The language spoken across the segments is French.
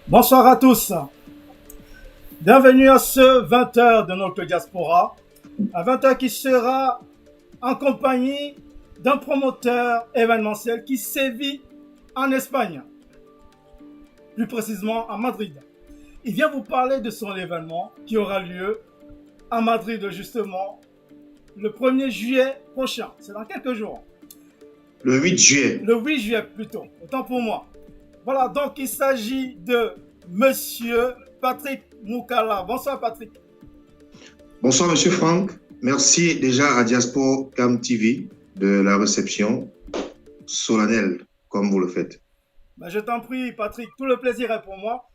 Bonsoir à tous. Bienvenue à ce 20h de notre diaspora. Un 20h qui sera en compagnie d'un promoteur événementiel qui sévit en Espagne, plus précisément à Madrid. Il vient vous parler de son événement qui aura lieu à Madrid justement le 1er juillet prochain. C'est dans quelques jours. Le 8 juillet. Le 8 juillet plutôt, autant pour moi. Voilà, donc il s'agit de Monsieur Patrick Moukala. Bonsoir Patrick. Bonsoir Monsieur Franck. Merci déjà à Diaspora Cam TV de la réception solennelle comme vous le faites. Ben, je t'en prie Patrick, tout le plaisir est pour moi.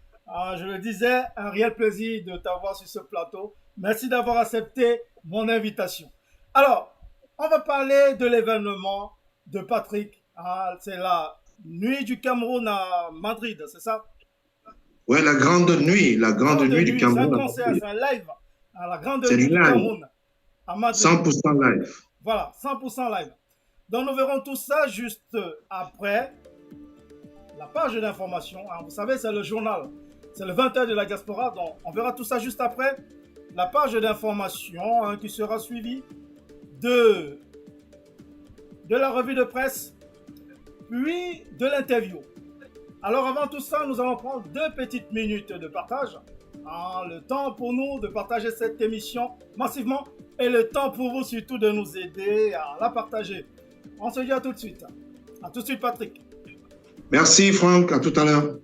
Je le disais, un réel plaisir de t'avoir sur ce plateau. Merci d'avoir accepté mon invitation. Alors, on va parler de l'événement de Patrick. C'est la nuit du Cameroun à Madrid, c'est ça? Oui, la grande nuit du Cameroun. C'est un concert, c'est un live. La grande nuit du Cameroun à Madrid. 100% live. Voilà, 100% live. Donc nous verrons tout ça juste après la page d'information. Vous savez, c'est le journal. C'est le 20h de la diaspora. Donc on verra tout ça juste après la page d'information qui sera suivie de la revue de presse, puis de l'interview. Alors avant tout ça, nous allons prendre 2 petites minutes de partage. Le temps pour nous de partager cette émission massivement et le temps pour vous surtout de nous aider à la partager. On se dit à tout de suite. À tout de suite Patrick. Merci Franck, à tout à l'heure.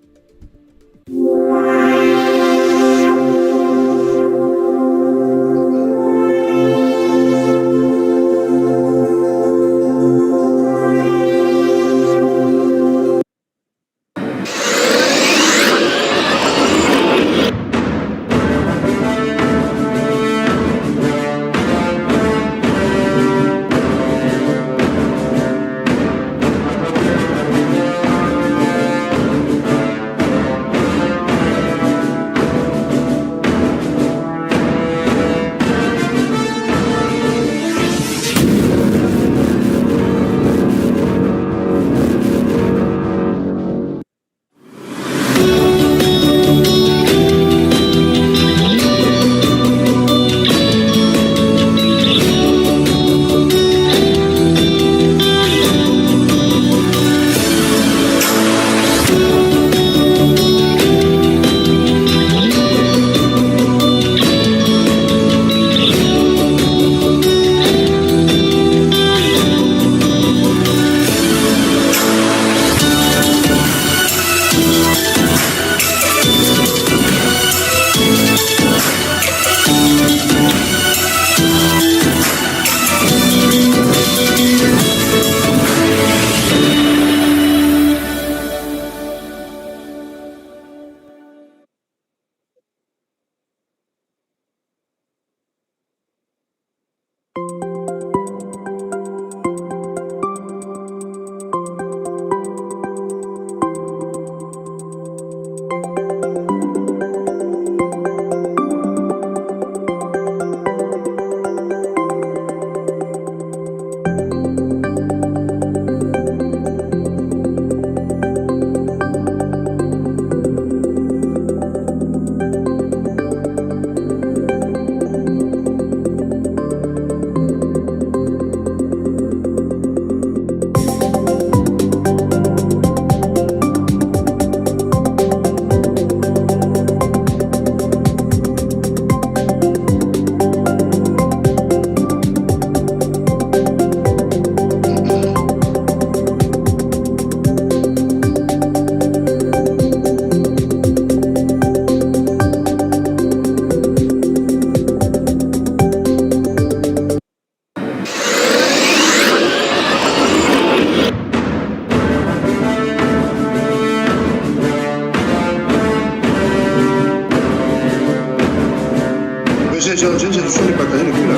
Je suis allé partager le plus là.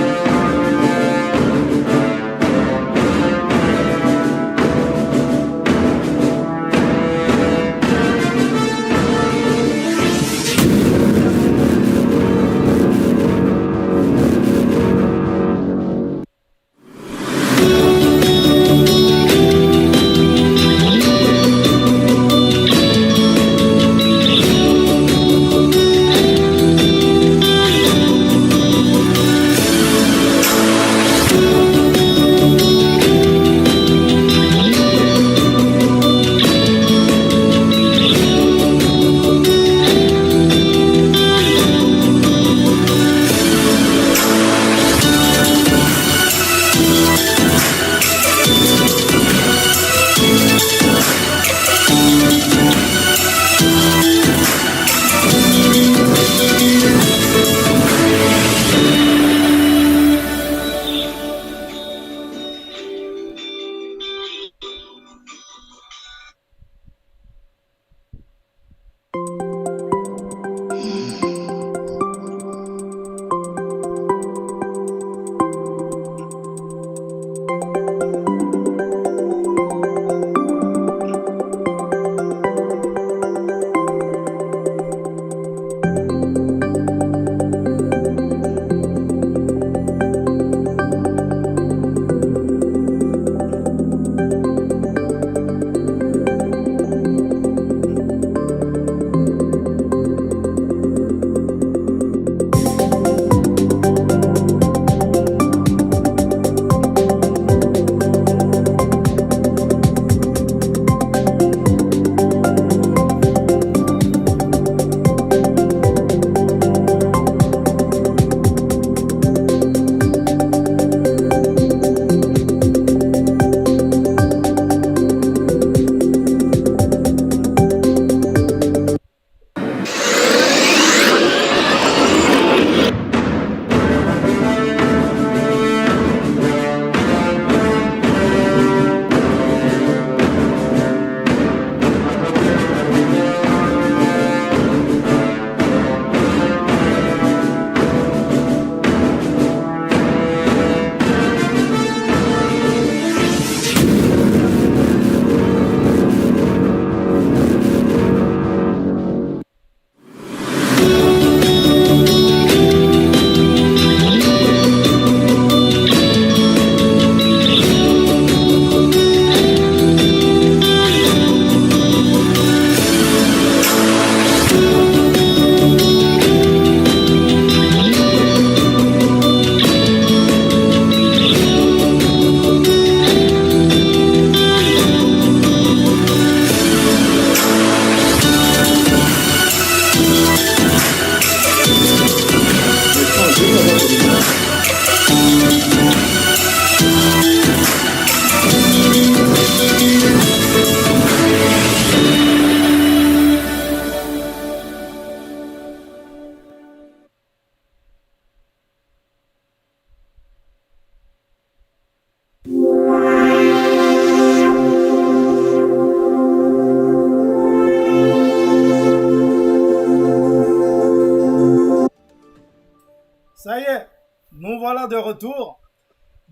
Ça y est, nous voilà de retour.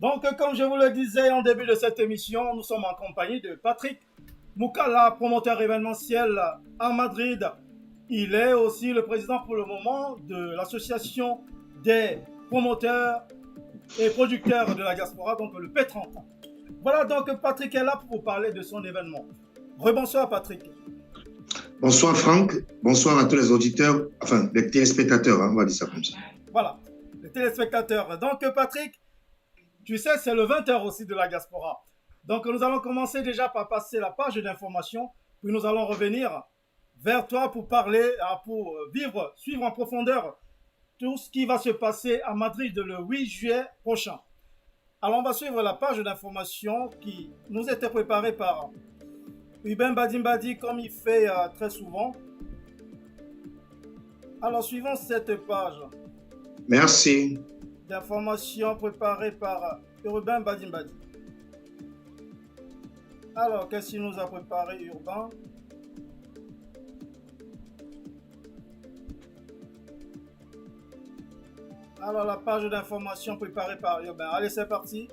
Donc, comme je vous le disais en début de cette émission, nous sommes en compagnie de Patrick Moukala, promoteur événementiel à Madrid. Il est aussi le président pour le moment de l'association des promoteurs et producteurs de la diaspora, donc le P30. Voilà, donc Patrick est là pour parler de son événement. Rebonsoir Patrick. Bonsoir Franck, bonsoir à tous les auditeurs, enfin les téléspectateurs, hein, on va dire ça comme ça. Voilà, les téléspectateurs. Donc Patrick, tu sais, c'est le 20h aussi de la diaspora. Donc nous allons commencer déjà par passer la page d'information, puis nous allons revenir vers toi pour parler, pour suivre en profondeur tout ce qui va se passer à Madrid le 8 juillet prochain. Alors on va suivre la page d'information qui nous était préparée par Ruben Badimbadi comme il fait très souvent. Alors suivons cette page. Merci. D'informations préparées par Urbain Badimbadi. Alors, qu'est-ce qu'il nous a préparé, Urbain? Alors, la page d'information préparée par Urbain. Allez, c'est parti.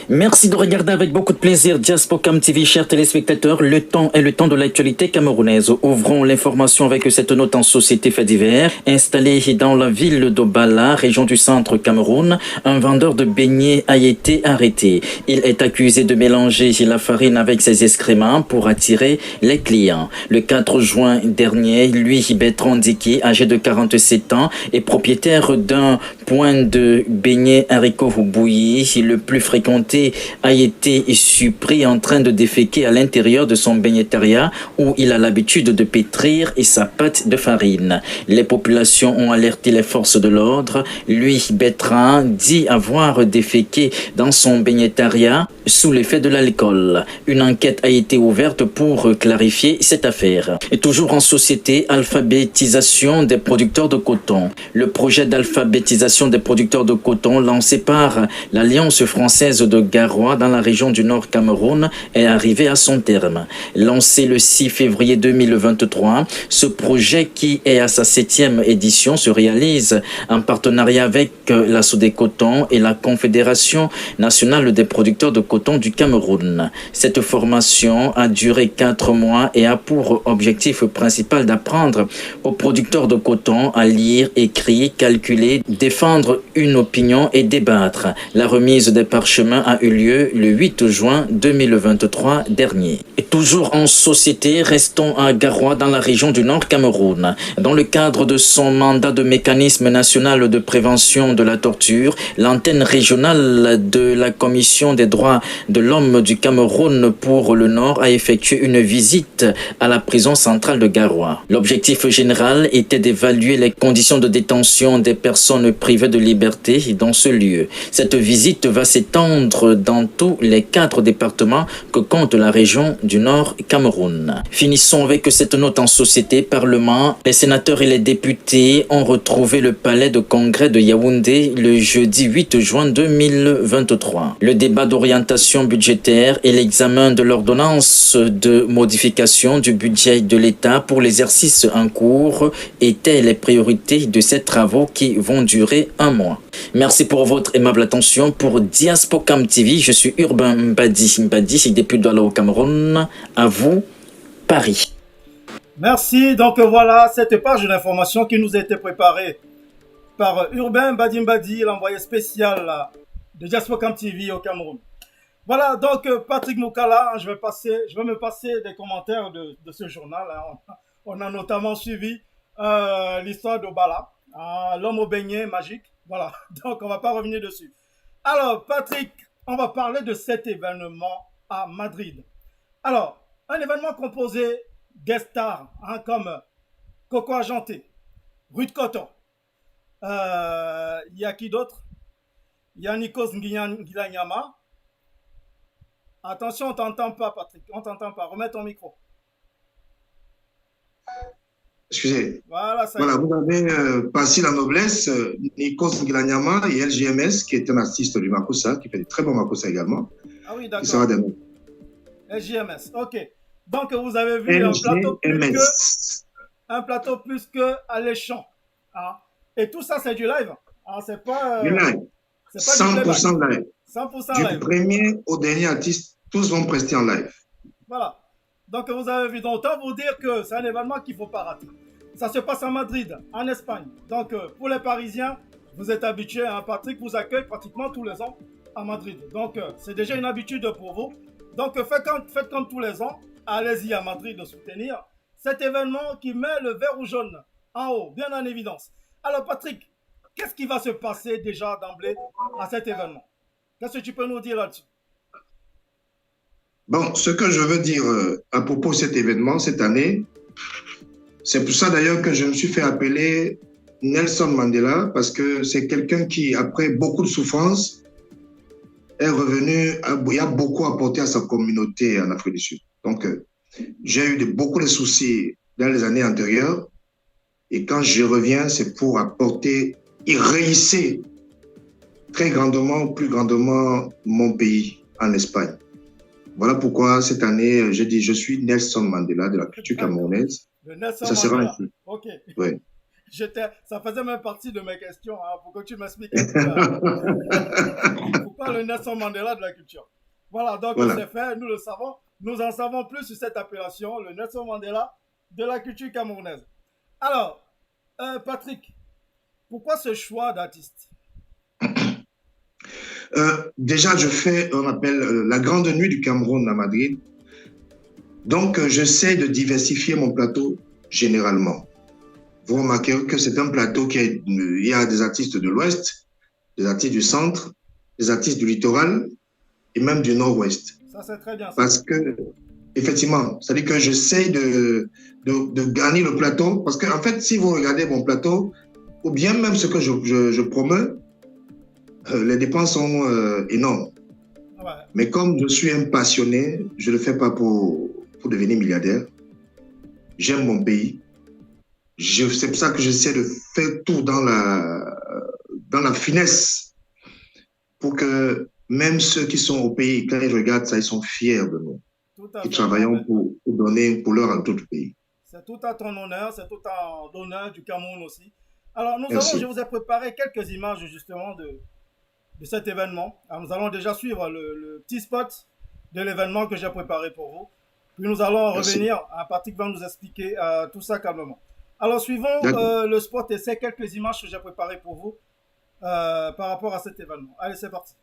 Merci de regarder avec beaucoup de plaisir Diaspocam TV, chers téléspectateurs. Le temps est le temps de l'actualité camerounaise. Ouvrons l'information avec cette note en société fait divers. Installé dans la ville d'Obala, région du centre Cameroun, un vendeur de beignets a été arrêté. Il est accusé de mélanger la farine avec ses excréments pour attirer les clients. Le 4 juin dernier, lui, Bertrand Diki, âgé de 47 ans, est propriétaire d'un point de beignets haricots bouillis, le plus fréquenté a été surpris en train de déféquer à l'intérieur de son beigneteria où il a l'habitude de pétrir et sa pâte de farine. Les populations ont alerté les forces de l'ordre. Lui, Bertrand, dit avoir déféqué dans son beigneteria sous l'effet de l'alcool. Une enquête a été ouverte pour clarifier cette affaire. Et toujours en société, alphabétisation des producteurs de coton. Le projet d'alphabétisation des producteurs de coton lancé par l'Alliance française de Garoua dans la région du Nord Cameroun est arrivé à son terme. Lancé le 6 février 2023, ce projet qui est à sa 7e édition se réalise en partenariat avec la Sodécoton et la Confédération nationale des producteurs de coton du Cameroun. Cette formation a duré 4 mois et a pour objectif principal d'apprendre aux producteurs de coton à lire, écrire, calculer, défendre une opinion et débattre. La remise des parchemins a eu lieu le 8 juin 2023 dernier. Et toujours en société, restons à Garoua dans la région du Nord Cameroun. Dans le cadre de son mandat de mécanisme national de prévention de la torture, l'antenne régionale de la Commission des droits de l'homme du Cameroun pour le Nord a effectué une visite à la prison centrale de Garoua. L'objectif général était d'évaluer les conditions de détention des personnes privées de liberté dans ce lieu. Cette visite va s'étendre dans tous les 4 départements que compte la région du Nord Cameroun. Finissons avec cette note en société. Parlement, les sénateurs et les députés ont retrouvé le palais de congrès de Yaoundé le jeudi 8 juin 2023. Le débat d'orientation budgétaire et l'examen de l'ordonnance de modification du budget de l'État pour l'exercice en cours étaient les priorités de ces travaux qui vont durer 1 mois. Merci pour votre aimable attention. Pour Diaspocam TV, je suis Urbain Mbadi, depuis Douala au Cameroun. À vous, Paris. Merci. Donc voilà cette page d'information qui nous a été préparée par Urbain Mbadi, l'envoyé spécial de Diaspocam TV au Cameroun. Voilà, donc Patrick Moukala, je vais me passer des commentaires de ce journal. On a notamment suivi l'histoire d'Obala, l'homme au beignet magique. Voilà, donc on ne va pas revenir dessus. Alors, Patrick, on va parler de cet événement à Madrid. Alors, un événement composé guest stars comme Coco Argenté, Ruth Coton. Il y a qui d'autre? Il y a Nikos Ngilanyama. Attention, on ne t'entend pas, Patrick. On ne t'entend pas. Remets ton micro. Excusez. Voilà, vous avez passé la noblesse, Nikos Ngilanyama et LGMS, qui est un artiste du Makossa, qui fait de très bons Makossa également. Ah oui, d'accord. Qui sera des mots. LGMS, ok. Donc, vous avez vu un plateau plus que alléchant. Et tout ça, c'est du live. C'est pas... du live. 100% live. 100% live. Du premier au dernier artiste, tous vont prester en live. Voilà. Donc, vous avez vu. Donc, autant vous dire que c'est un événement qu'il ne faut pas rater. Ça se passe à Madrid, en Espagne. Donc, pour les Parisiens, vous êtes habitués. Patrick vous accueille pratiquement tous les ans à Madrid. Donc, c'est déjà une habitude pour vous. Donc, faites comme tous les ans. Allez-y à Madrid de soutenir cet événement qui met le vert ou jaune en haut, bien en évidence. Alors, Patrick, qu'est-ce qui va se passer déjà d'emblée à cet événement? Qu'est-ce que tu peux nous dire là-dessus? Bon, ce que je veux dire à propos de cet événement cette année, c'est pour ça d'ailleurs que je me suis fait appeler Nelson Mandela, parce que c'est quelqu'un qui, après beaucoup de souffrances, est revenu, il a beaucoup apporté à sa communauté en Afrique du Sud. Donc, j'ai eu beaucoup de soucis dans les années antérieures, et quand je reviens, c'est pour apporter et réussir très grandement, plus grandement, mon pays en Espagne. Voilà pourquoi cette année, je dis je suis Nelson Mandela de la culture camerounaise. Le Nelson Ça sera un Mandela. film. Ok. Ouais. Ça faisait même partie de mes questions, hein, pour que tu m'expliques un peu. Pourquoi le Nelson Mandela de la culture? Voilà, donc Voilà. c'est fait, nous le savons. Nous en savons plus sur cette appellation, le Nelson Mandela de la culture camerounaise. Alors, Patrick, pourquoi ce choix d'artiste? Déjà, je fais, on appelle la grande nuit du Cameroun à Madrid. Donc, j'essaie de diversifier mon plateau généralement. Vous remarquerez que c'est un plateau il y a des artistes de l'Ouest, des artistes du centre, des artistes du littoral et même du Nord-Ouest. Ça, c'est très bien. Parce que, effectivement, c'est-à-dire que j'essaie de gagner le plateau. Parce qu'en fait, si vous regardez mon plateau, ou bien même ce que je promeux, les dépenses sont énormes. Ouais. Mais comme je suis un passionné, je ne le fais pas pour devenir milliardaire. J'aime mon pays. C'est pour ça que j'essaie de faire tout dans la finesse pour que même ceux qui sont au pays, quand ils regardent ça, ils sont fiers de nous. Qui travaillons pour leur en tout pays. C'est tout à ton honneur, c'est tout à l'honneur du Cameroun aussi. Alors, je vous ai préparé quelques images justement de cet événement. Alors, nous allons déjà suivre le petit spot de l'événement que j'ai préparé pour vous. Puis nous allons revenir. Patrick va nous expliquer tout ça calmement. Alors, suivons le spot et ces quelques images que j'ai préparées pour vous par rapport à cet événement. Allez, c'est parti.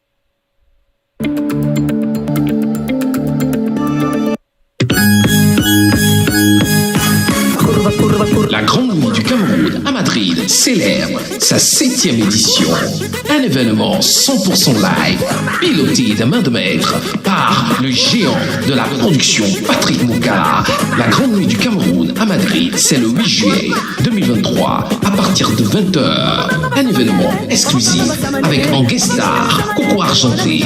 La Grande Nuit du Cameroun à Madrid célèbre sa 7e édition. Un événement 100% live, piloté de main de maître par le géant de la production Patrick Moukala. La Grande Nuit du Cameroun à Madrid, c'est le 8 juillet 2023 à partir de 20h. Un événement exclusif avec en guest star Coco Argenté,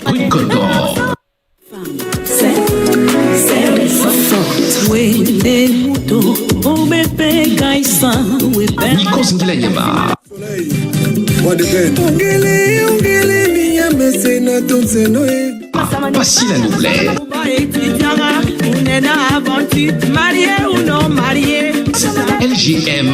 Rue Condor, Nikos Ngilanyama, Passy la Nouvelle, LGMA,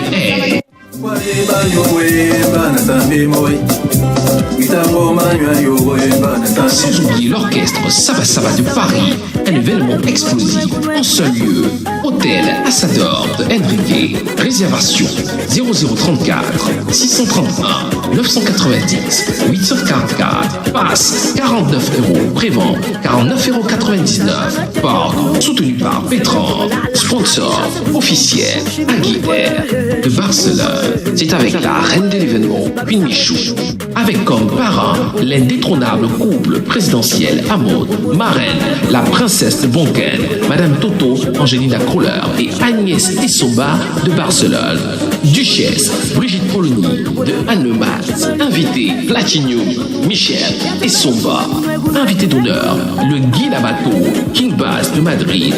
sans oublier l'orchestre Saba Saba de Paris, un événement explosif en seul lieu. Hôtel Assador de Enrique. Réservation 0034 631 990 844. Passe 49 €. Prévente 49,99 €. Porte soutenu par Pétran. Sponsor officiel Aguilera de Barcelone. C'est avec la reine de l'événement, Queen Michou. Avec comme parrain l'indétrônable couple présidentiel Amod, marraine la princesse de Bonken, Madame Toto Angelina Kroller et Agnès Essomba de Barcelone. Duchesse Brigitte Polony de Annemasse. Invité Platinum Michel Essomba. Invité d'honneur le Guy Labato King Bass de Madrid.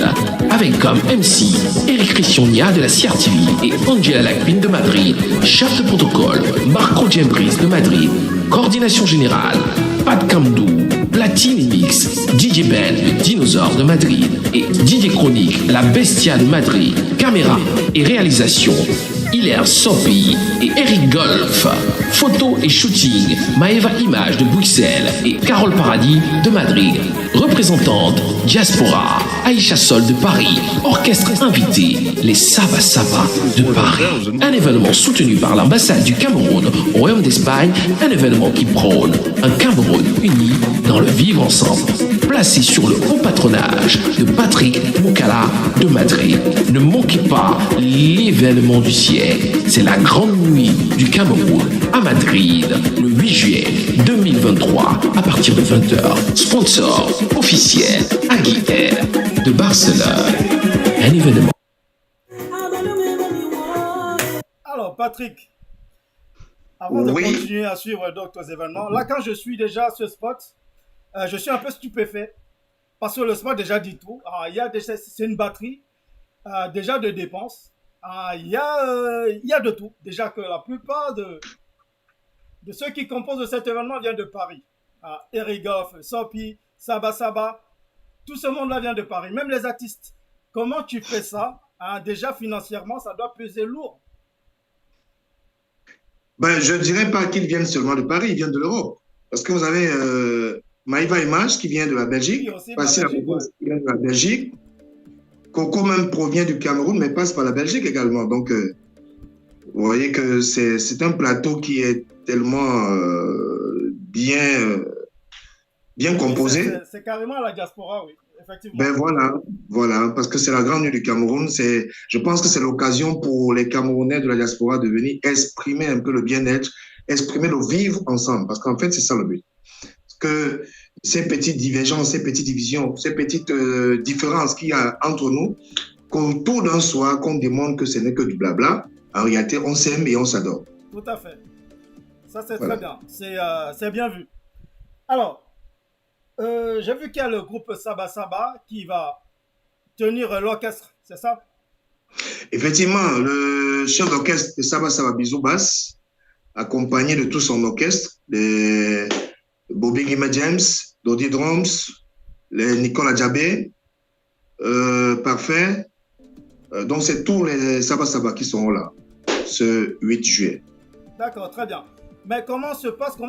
Avec comme MC Eric Christiania de la CRTV et Angela Lacquin de Madrid. Chef de protocole Marco Gembris de Madrid. Coordination générale Pat Kamdou, Platine Mix, DJ Ben le Dinosaure de Madrid et DJ Chronique la Bestia de Madrid. Caméra et réalisation Hilaire Sopi et Eric Golf. Photo et shooting Maeva Image de Bruxelles et Carole Paradis de Madrid. Représentante Diaspora Aïcha Sol de Paris. Orchestre invité les Saba Saba de Paris. Un événement soutenu par l'ambassade du Cameroun au Royaume d'Espagne. Un événement qui prône un Cameroun uni dans le vivre ensemble. Placé sur le haut patronage de Patrick Moukala de Madrid. Ne manquez pas l'événement du siècle. C'est la Grande Nuit du Cameroun à Madrid le 8 juillet 2023 à partir de 20h. Sponsor officiel Aguilera de Barcelone. Un événement. Alors Patrick, avant de continuer à suivre d'autres événements, là quand je suis déjà ce spot, je suis un peu stupéfait parce que le spot déjà dit tout. C'est une batterie déjà de dépenses. Il y a de tout. Déjà que la plupart de ceux qui composent cet événement viennent de Paris. Eric Goff, Sopi, Saba Saba. Tout ce monde-là vient de Paris, même les artistes. Comment tu fais ça? Déjà, financièrement, ça doit peser lourd. Ben, je ne dirais pas qu'ils viennent seulement de Paris, ils viennent de l'Europe. Parce que vous avez Maïva Image qui vient de la Belgique, Pascal Abogos qui vient de la Belgique, Coco même provient du Cameroun, mais passe par la Belgique également. Donc, vous voyez que c'est un plateau qui est tellement bien composé. C'est carrément la diaspora, oui, effectivement. Ben voilà, parce que c'est la grande nuit du Cameroun. Je pense que c'est l'occasion pour les Camerounais de la diaspora de venir exprimer un peu le bien-être, exprimer le vivre ensemble, parce qu'en fait, c'est ça le but. Que ces petites divergences, ces petites divisions, ces petites différences qu'il y a entre nous, qu'autour d'un soir, qu'on démontre que ce n'est que du blabla, en réalité, on s'aime et on s'adore. Tout à fait. Ça, c'est très bien. C'est bien vu. Alors, j'ai vu qu'il y a le groupe Saba Saba qui va tenir l'orchestre, c'est ça? Effectivement, le chef d'orchestre de Saba Saba Bisou Bass, accompagné de tout son orchestre, les Bobby Guima James, Dodi Drums, les Nicolas Djabé, Parfait. Donc, c'est tous les Saba Saba qui seront là ce 8 juillet. D'accord, très bien. Mais comment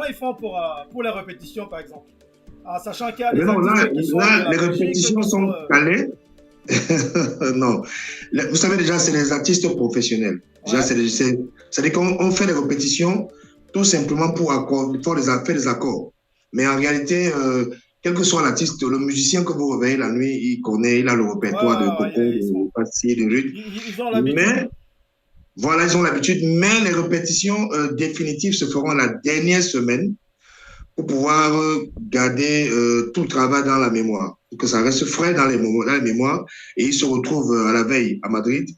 ils font pour les répétitions, par exemple? Sachant qu'il y a des les répétitions sont calées. Non. Vous savez déjà, c'est les artistes professionnels. Déjà, c'est-à-dire qu'on fait les répétitions tout simplement pour faire des accords. Mais en réalité, quel que soit l'artiste, le musicien que vous réveillez la nuit, il a le répertoire de Coco, de Passi, de Ruth. Ils ont l'habitude. Voilà, ils ont l'habitude. Mais les répétitions définitives se feront la dernière semaine pour pouvoir garder tout le travail dans la mémoire, pour que ça reste frais dans la mémoire, et ils se retrouvent à la veille à Madrid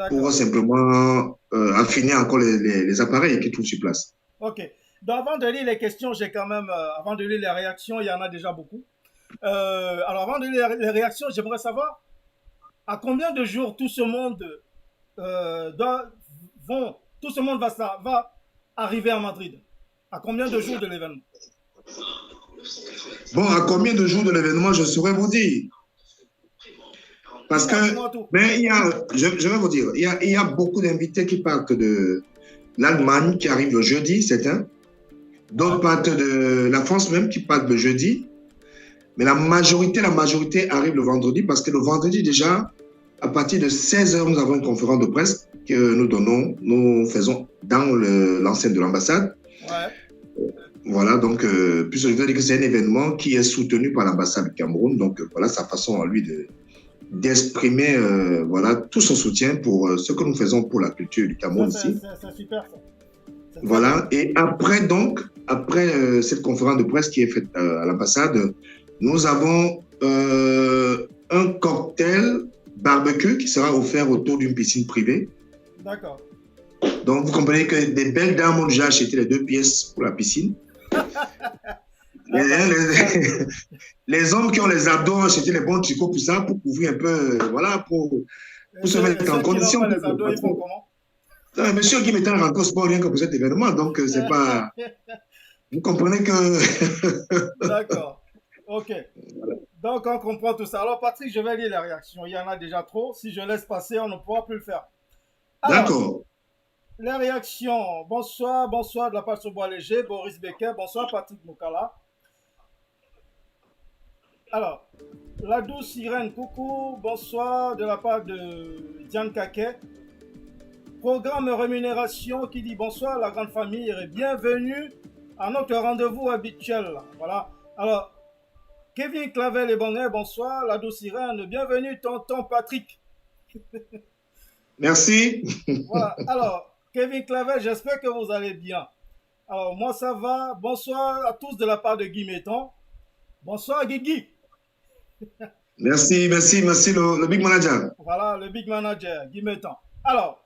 pour simplement affiner encore les appareils qui trouvent sur place. Ok. Donc avant de lire les questions, avant de lire les réactions, il y en a déjà beaucoup. Alors avant de lire les réactions, j'aimerais savoir à combien de jours tout ce monde va arriver à Madrid. À combien de jours de l'événement? Bon, à combien de jours de l'événement, je saurais vous dire. Parce que, mais je vais vous dire, il y a beaucoup d'invités qui partent de l'Allemagne, qui arrivent le jeudi, c'est un. D'autres partent de la France même, qui partent le jeudi. Mais la majorité arrive le vendredi, parce que le vendredi déjà, à partir de 16h, nous avons une conférence de presse que nous faisons dans l'enceinte de l'ambassade. Ouais. Voilà, donc, puisque je veux dire que c'est un événement qui est soutenu par l'ambassade du Cameroun, donc voilà sa façon à lui d'exprimer voilà, tout son soutien pour ce que nous faisons pour la culture du Cameroun ici. C'est super ça. Voilà, et après cette conférence de presse qui est faite à l'ambassade, nous avons un cocktail barbecue qui sera offert autour d'une piscine privée. D'accord. Donc, vous comprenez que des belles dames ont déjà acheté les 2 pièces pour la piscine. Les hommes qui ont les abdos ont acheté les bons tricots pour ça, pour couvrir un peu, voilà, pour se mettre en condition. Les abdos, ils font comment? Monsieur Guy mettant rentre au sport rien que pour cet événement, donc c'est pas... Vous comprenez que... D'accord, ok. Donc on comprend tout ça. Alors Patrick, je vais lire les réactions. Il y en a déjà trop. Si je laisse passer, on ne pourra plus le faire. D'accord. Les réactions. Bonsoir de la part de Bois Léger, Boris Becker. Bonsoir Patrick Moukala. Alors, la douce Irène, coucou. Bonsoir de la part de Diane Kaké. Programme rémunération qui dit bonsoir la grande famille et bienvenue à notre rendez-vous habituel. Voilà. Alors, Kevin Clavel et Bonnet, bonsoir. La douce Irène, bienvenue tonton Patrick. Merci. Voilà. Alors, Kevin Clavel, j'espère que vous allez bien. Alors, moi ça va. Bonsoir à tous de la part de Guy Metton. Bonsoir Guigui. Merci, le Big Manager. Voilà, le Big Manager, Guy Metton. Alors,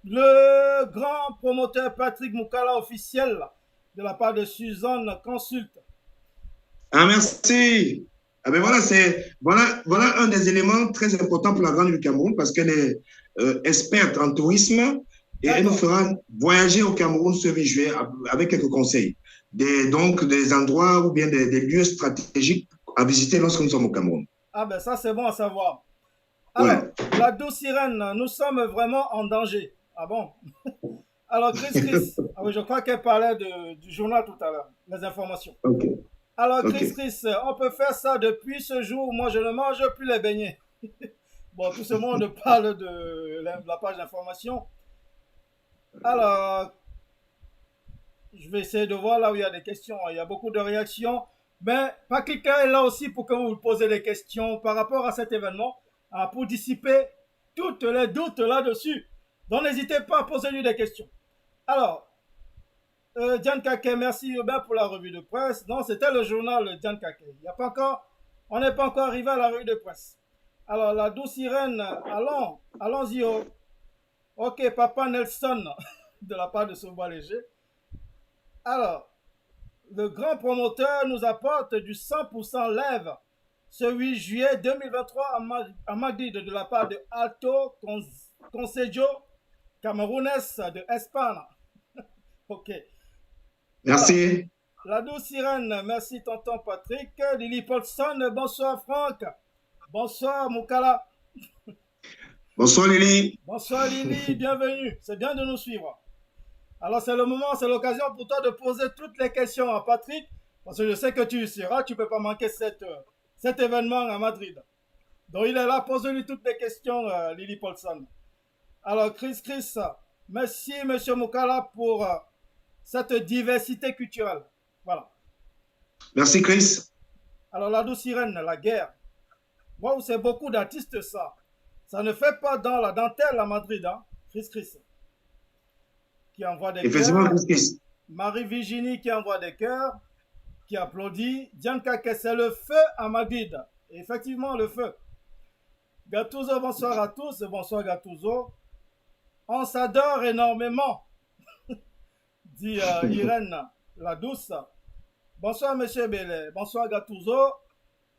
le grand promoteur Patrick Moukala officiel de la part de Suzanne Consulte. Ah, merci. Ah ben voilà un des éléments très importants pour la Grande du Cameroun parce qu'elle est experte en tourisme et elle nous fera voyager au Cameroun ce 8 juillet avec quelques conseils. donc des endroits ou bien des lieux stratégiques à visiter lorsque nous sommes au Cameroun. Ah ben ça c'est bon à savoir. Alors, Ouais. la douce sirène, nous sommes vraiment en danger. Ah bon? Alors, Chris, ah oui, je crois qu'elle parlait du journal tout à l'heure, les informations. Ok. Alors, Ok. Chris, on peut faire ça depuis ce jour où moi je ne mange plus les beignets. Bon, tout ce monde parle de la page d'information. Alors, je vais essayer de voir là où il y a des questions. Il y a beaucoup de réactions. Mais Patrick est là aussi pour que vous vous posez des questions par rapport à cet événement, pour dissiper toutes les doutes là-dessus. Donc n'hésitez pas à poser lui des questions. Alors, Diane Kake, merci Hubert pour la revue de presse. Non, c'était le journal Diane Kake. On n'est pas encore arrivé à la revue de presse. Alors, la douce Irène, allons-y. Ok, Papa Nelson, de la part de Saubois Léger. Alors, le grand promoteur nous apporte du 100% lève ce 8 juillet 2023 à Madrid de la part de Alto Concejo Camerounes de Espagne. Ok. Merci. Alors, la douce sirène, merci tonton Patrick. Lily Paulson, bonsoir Franck. Bonsoir Moukala. Bonsoir Lily. Bonsoir Lily, bienvenue. C'est bien de nous suivre. Alors c'est le moment, c'est l'occasion pour toi de poser toutes les questions à Patrick, parce que je sais que tu y seras, tu ne peux pas manquer cet événement à Madrid. Donc il est là, pose-lui toutes les questions, Lily Paulson. Alors Chris, merci Monsieur Moukala pour cette diversité culturelle. Voilà. Merci Chris. Alors la douce sirène, la guerre. Waouh, c'est beaucoup d'artistes ça. Ça ne fait pas dans la dentelle à Madrid, hein, Chris. Qui envoie des Effectivement, cœurs. Chris. Marie-Virginie qui envoie des cœurs, qui applaudit. Diane Kake, c'est le feu à Madrid. Et effectivement, le feu. Gattuso, bonsoir à tous. Bonsoir Gattuso. On s'adore énormément, dit Irène, la douce. Bonsoir Monsieur Bellet. Bonsoir Gattuso.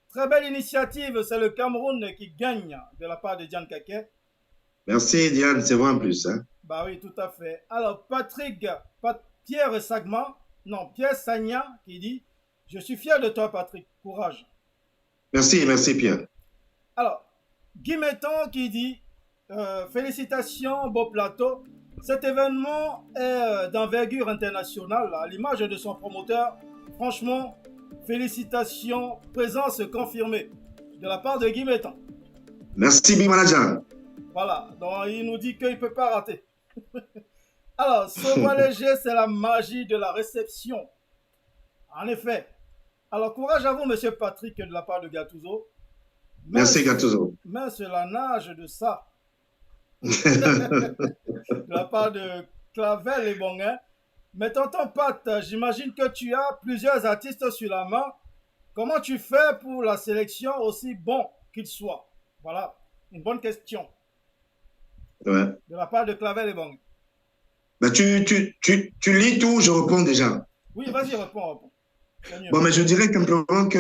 Très belle initiative, c'est le Cameroun qui gagne de la part de Diane Kake. Merci Diane, c'est vrai en plus. Hein? Bah oui, tout à fait. Alors, Pierre Sagna qui dit « Je suis fier de toi, Patrick. Courage. » Merci Pierre. Alors, Guy Metton qui dit « Félicitations, beau plateau. Cet événement est d'envergure internationale, à l'image de son promoteur. Franchement, félicitations, présence confirmée. » De la part de Guy Metton. Merci, Big Manager. Voilà, donc il nous dit qu'il ne peut pas rater. Alors, Saubois Léger, c'est la magie de la réception. En effet. Alors, courage à vous, Monsieur Patrick, de la part de Gattuso. Merci, Gattuso. Mais cela nage de ça. De la part de Clavel et Bonguin. Mais tonton Pat, j'imagine que tu as plusieurs artistes sur la main. Comment tu fais pour la sélection aussi bon qu'il soit? Voilà, une bonne question. Ouais. De la part de Clavel et Bonguin. Ben, tu lis tout, je réponds déjà. Oui, vas-y, réponds. Bon, mais je dirais simplement que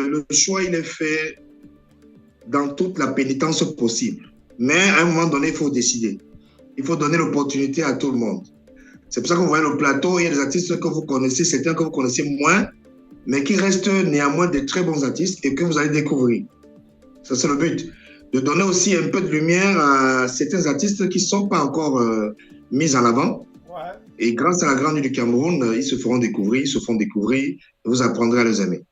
le choix, il est fait dans toute la pénitence possible. Mais à un moment donné, il faut décider. Il faut donner l'opportunité à tout le monde. C'est pour ça que vous voyez le plateau, il y a des artistes que vous connaissez, certains que vous connaissez moins, mais qui restent néanmoins des très bons artistes et que vous allez découvrir. Ça, c'est le but. De donner aussi un peu de lumière à certains artistes qui ne sont pas encore mis en avant. Ouais. Et grâce à la Grande Nuit du Cameroun, ils se feront découvrir, et vous apprendrez à les aimer.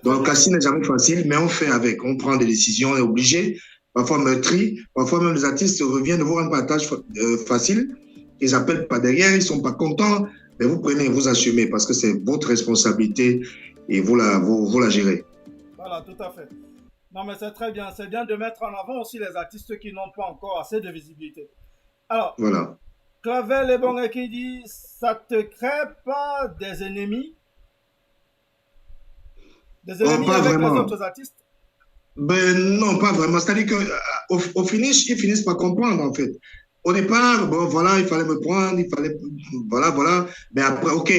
Donc, le casting n'est jamais facile, mais on fait avec. On prend des décisions, on est obligé, parfois meurtri, parfois même les artistes reviennent de vous rendre la tâche facile. Ils n'appellent pas derrière, ils ne sont pas contents, mais vous prenez, vous assumez, parce que c'est votre responsabilité et vous la gérez. Voilà, tout à fait. Non, mais c'est très bien. C'est bien de mettre en avant aussi les artistes qui n'ont pas encore assez de visibilité. Alors, voilà. Clavel et Bonguin qui dit, ça te crée pas des ennemis? Des ennemis avec les autres artistes? Ben non, pas vraiment. C'est-à-dire qu'au finish, ils finissent par comprendre, en fait. Au départ, bon, voilà, il fallait me prendre, voilà. Mais après, OK,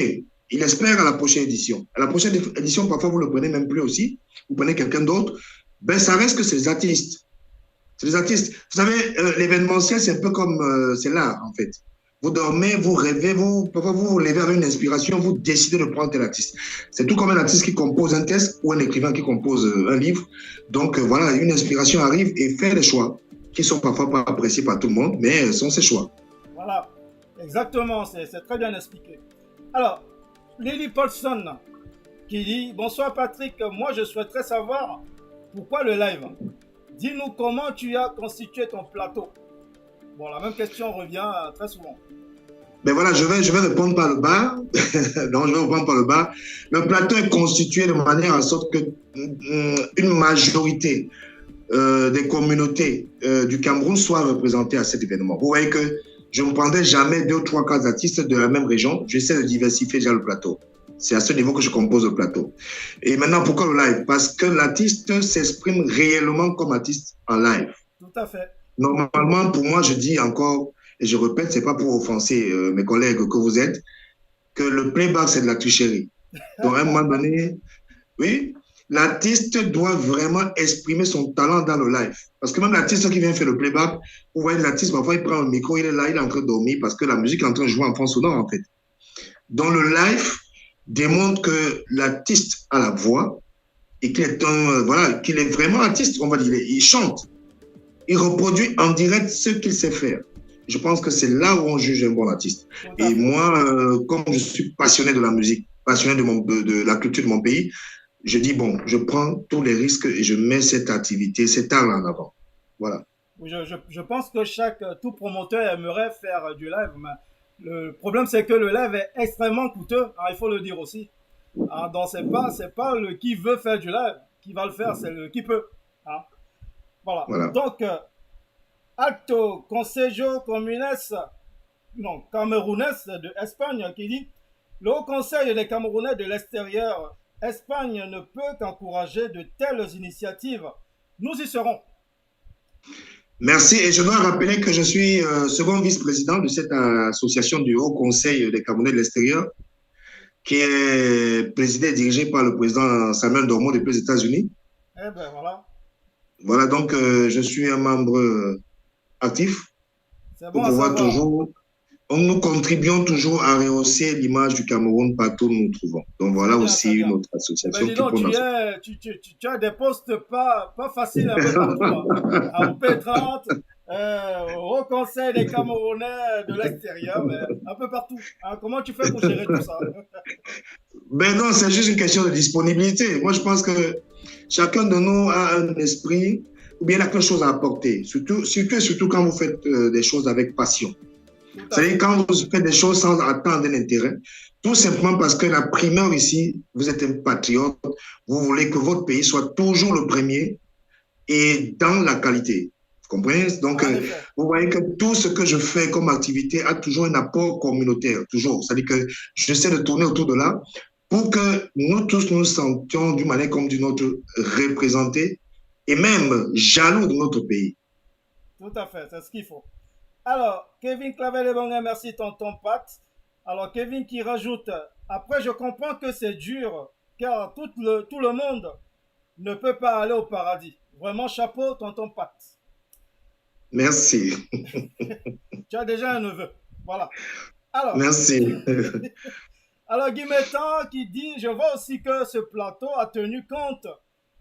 il espère à la prochaine édition. À la prochaine édition, parfois, vous ne le prenez même plus aussi. Vous prenez quelqu'un d'autre. Ben, ça reste que c'est les artistes. C'est les artistes. Vous savez, l'événementiel, c'est un peu comme, c'est l'art, en fait. Vous dormez, vous rêvez, parfois vous vous levez avec une inspiration, vous décidez de prendre tel artiste. C'est tout comme un artiste qui compose un texte ou un écrivain qui compose un livre. Donc voilà, une inspiration arrive et fait des choix qui sont parfois pas appréciés par tout le monde, mais sont ses choix. Voilà, exactement, c'est très bien expliqué. Alors, Lily Paulson qui dit « Bonsoir Patrick, moi je souhaiterais savoir pourquoi le live. Dis-nous comment tu as constitué ton plateau. » Bon, la même question revient très souvent. Ben voilà, je vais répondre par le bas. Non, je vais répondre par le bas. Le plateau est constitué de manière à sorte que une majorité des communautés du Cameroun soit représentée à cet événement. Vous voyez que je ne prendrai jamais 2, 3, 4 artistes de la même région. J'essaie de diversifier déjà le plateau. C'est à ce niveau que je compose le plateau. Et maintenant, pourquoi le live? Parce que l'artiste s'exprime réellement comme artiste en live. Tout à fait. Normalement, pour moi, je dis encore, et je répète, c'est pas pour offenser mes collègues que vous êtes, que le playback, c'est de la tricherie. Donc, à un moment donné, oui, l'artiste doit vraiment exprimer son talent dans le live. Parce que même l'artiste qui vient faire le playback, vous voyez l'artiste, parfois, il prend le micro, il est là, il est en train de dormir parce que la musique est en train de jouer en fond sonore, en fait. Donc, le live démontre que l'artiste a la voix et qu'il est, qu'il est vraiment artiste, on va dire. Il chante. Il reproduit en direct ce qu'il sait faire. Je pense que c'est là où on juge un bon artiste. Et moi, comme je suis passionné de la musique, passionné de la culture de mon pays, je dis, bon, je prends tous les risques et je mets cette activité, cet art en avant. Voilà. Je pense que tout promoteur aimerait faire du live, mais le problème, c'est que le live est extrêmement coûteux, hein, il faut le dire aussi. Hein, donc, c'est pas le qui veut faire du live qui va le faire, c'est le qui peut. Hein. Voilà. Donc, Alto Consejo Camerounais de Espagne qui dit « Le Haut Conseil des Camerounais de l'extérieur, Espagne ne peut qu'encourager de telles initiatives. Nous y serons. » Merci. Et je dois rappeler que je suis second vice-président de cette association du Haut Conseil des Camerounais de l'extérieur, qui est présidée et dirigée par le président Samuel Dormo depuis les États-Unis. Eh bien, voilà. Voilà, donc je suis un membre actif. C'est bon pour pouvoir toujours, nous contribuons toujours à rehausser l'image du Cameroun partout où nous nous trouvons. Donc voilà aussi une autre association. Ben, tu as des postes pas faciles un peu partout. Hein. À OP30, au Conseil des Camerounais de l'extérieur, mais un peu partout. Hein. Comment tu fais pour gérer tout ça? Ben non, c'est juste une question de disponibilité. Moi, je pense que chacun de nous a un esprit ou bien il a quelque chose à apporter. Surtout quand vous faites des choses avec passion. C'est-à-dire quand vous faites des choses sans attendre un intérêt, tout simplement parce que la primeur ici, vous êtes un patriote, vous voulez que votre pays soit toujours le premier et dans la qualité. Vous comprenez? Donc, vous voyez que tout ce que je fais comme activité a toujours un apport communautaire, toujours. C'est-à-dire que j'essaie de tourner autour de là pour que nous tous nous sentions d'une manière comme d'une autre représentés et même jaloux de notre pays. Tout à fait, c'est ce qu'il faut. Alors, Kevin Clavel-Lebonga, merci tonton Pat. Alors, Kevin qui rajoute, après je comprends que c'est dur, car tout le monde ne peut pas aller au paradis. Vraiment chapeau tonton Pat. Merci. Tu as déjà un neveu. Voilà. Alors, merci. Alors, Guy Métan qui dit, je vois aussi que ce plateau a tenu compte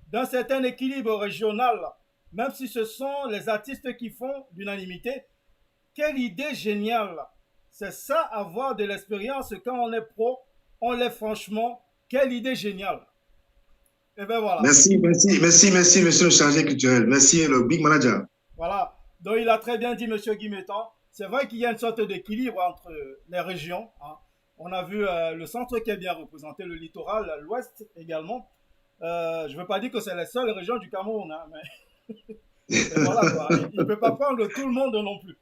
d'un certain équilibre régional, même si ce sont les artistes qui font l'unanimité. Quelle idée géniale! C'est ça, avoir de l'expérience quand on est pro, on l'est franchement. Quelle idée géniale! Et bien voilà. Merci, monsieur le chargé culturel. Merci, le big manager. Voilà. Donc il a très bien dit, monsieur Guy Métan. C'est vrai qu'il y a une sorte d'équilibre entre les régions. Hein. On a vu le centre qui est bien représenté, le littoral, l'ouest également. Je ne veux pas dire que c'est la seule région du Cameroun, hein, mais voilà, quoi. Il ne peut pas prendre tout le monde non plus.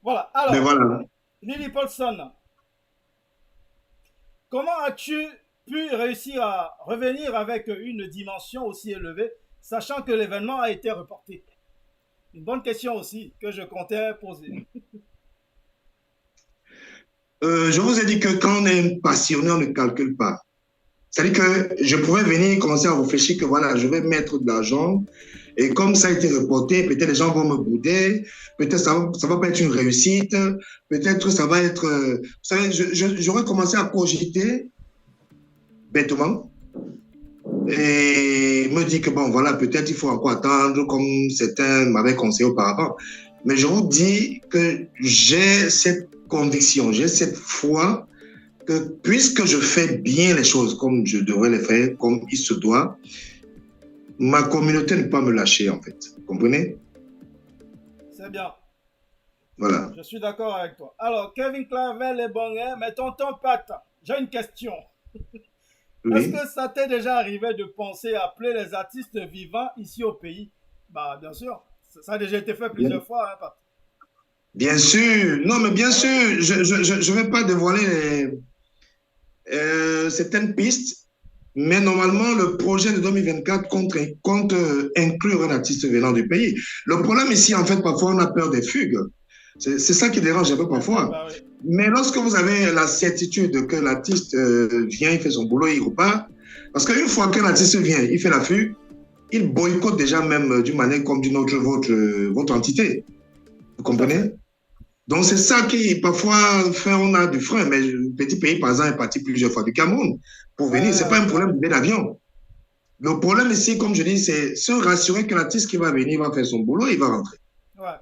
Voilà. Alors, voilà. Lily Paulson, comment as-tu pu réussir à revenir avec une dimension aussi élevée, sachant que l'événement a été reporté? Une bonne question aussi que je comptais poser. Je vous ai dit que quand on est passionné, on ne calcule pas. C'est-à-dire que je pouvais venir commencer à réfléchir que voilà, je vais mettre de l'argent Et comme ça a été reporté, peut-être les gens vont me bouder, peut-être ça va pas être une réussite, peut-être ça va être... vous savez, j'aurais commencé à cogiter bêtement et me dire que bon, voilà, peut-être il faut encore attendre comme certains m'avaient conseillé auparavant. Mais je vous dis que j'ai cette conviction, j'ai cette foi que puisque je fais bien les choses comme je devrais les faire, comme il se doit, ma communauté ne peut pas me lâcher, en fait. Vous comprenez? C'est bien. Voilà. Je suis d'accord avec toi. Alors, Kevin Clavel est bon, hein, mais tonton Pat, j'ai une question. Oui. Est-ce que ça t'est déjà arrivé de penser à appeler les artistes vivants ici au pays? Bah, bien sûr. Ça a déjà été fait plusieurs fois, hein, Pat. Bien sûr. Non, mais bien sûr, je ne vais pas dévoiler certaines pistes, mais normalement, le projet de 2024 compte inclure un artiste venant du pays. Le problème ici, en fait, parfois, on a peur des fugues. C'est ça qui dérange un peu parfois. Bah, oui. Mais lorsque vous avez la certitude que l'artiste vient, il fait son boulot, il repart, parce qu'une fois qu'un artiste vient, il fait la fugue, il boycotte déjà même d'une manière comme d'une autre votre entité. Vous comprenez? Donc c'est ça qui, parfois, fait on a du frein. Mais le petit pays, par exemple, est parti plusieurs fois du Cameroun pour venir. C'est pas un problème de billet d'avion. Le problème ici, comme je dis, c'est se rassurer que l'artiste qui va venir va faire son boulot, il va rentrer. Ouais.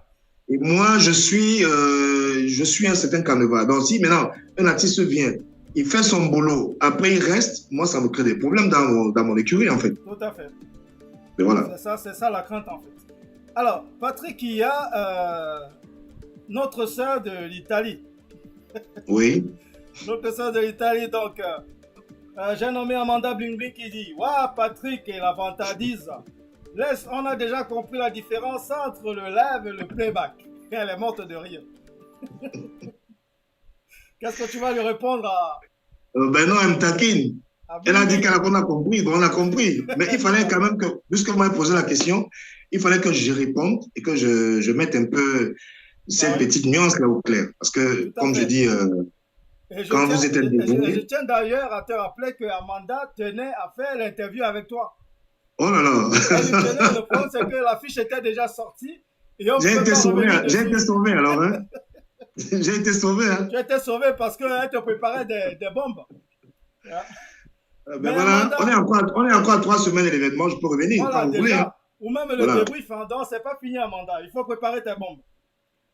Et moi, je suis un certain carnaval. Donc si maintenant un artiste vient, il fait son boulot, après il reste, moi ça me crée des problèmes dans mon écurie en fait. Tout à fait. Mais voilà. C'est ça la crainte en fait. Alors, Patrick, il y a notre sœur de l'Italie. Oui. Notre sœur de l'Italie, donc, j'ai nommé Amanda Bling Bling qui dit: waouh, Patrick et la vantardise. On a déjà compris la différence entre le live et le playback. Et elle est morte de rire. Qu'est-ce que tu vas lui répondre à... Ben non, elle me taquine. Elle a dit qu'on a compris, bon, on a compris. Mais il fallait quand même que, puisque vous m'avez posé la question, il fallait que je réponde et que je mette un peu cette petite nuance là au clair. Parce que, comme je dis, quand vous êtes je tiens d'ailleurs à te rappeler que Amanda tenait à faire l'interview avec toi. Oh là là. Le problème, c'est que la fiche était déjà sortie. J'ai été sauvé alors. Hein. J'ai été sauvé. Hein. Tu as été sauvé parce qu'elle te préparait des bombes. Ben voilà, Amanda, on est encore à 3 semaines de l'événement, je peux revenir. Voilà, quand vous voulez, hein. Ou même le débrief, hein, donc c'est pas fini, Amanda. Il faut préparer tes bombes.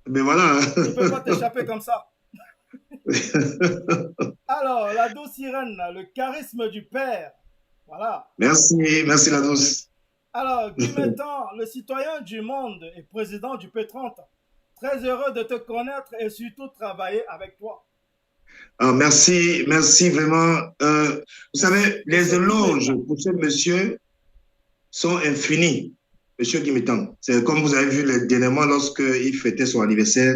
Ben voilà. Tu ne peux pas t'échapper comme ça. Alors, la douce sirène, le charisme du père. Voilà. Merci la douce. Alors, Guy Mettan, le citoyen du monde et président du P30, très heureux de te connaître et surtout travailler avec toi. Ah, merci vraiment. Vous savez, les éloges pour ce monsieur sont infinis, monsieur Guy Mettan. C'est comme vous avez vu dernièrement lorsqu'il fêtait son anniversaire.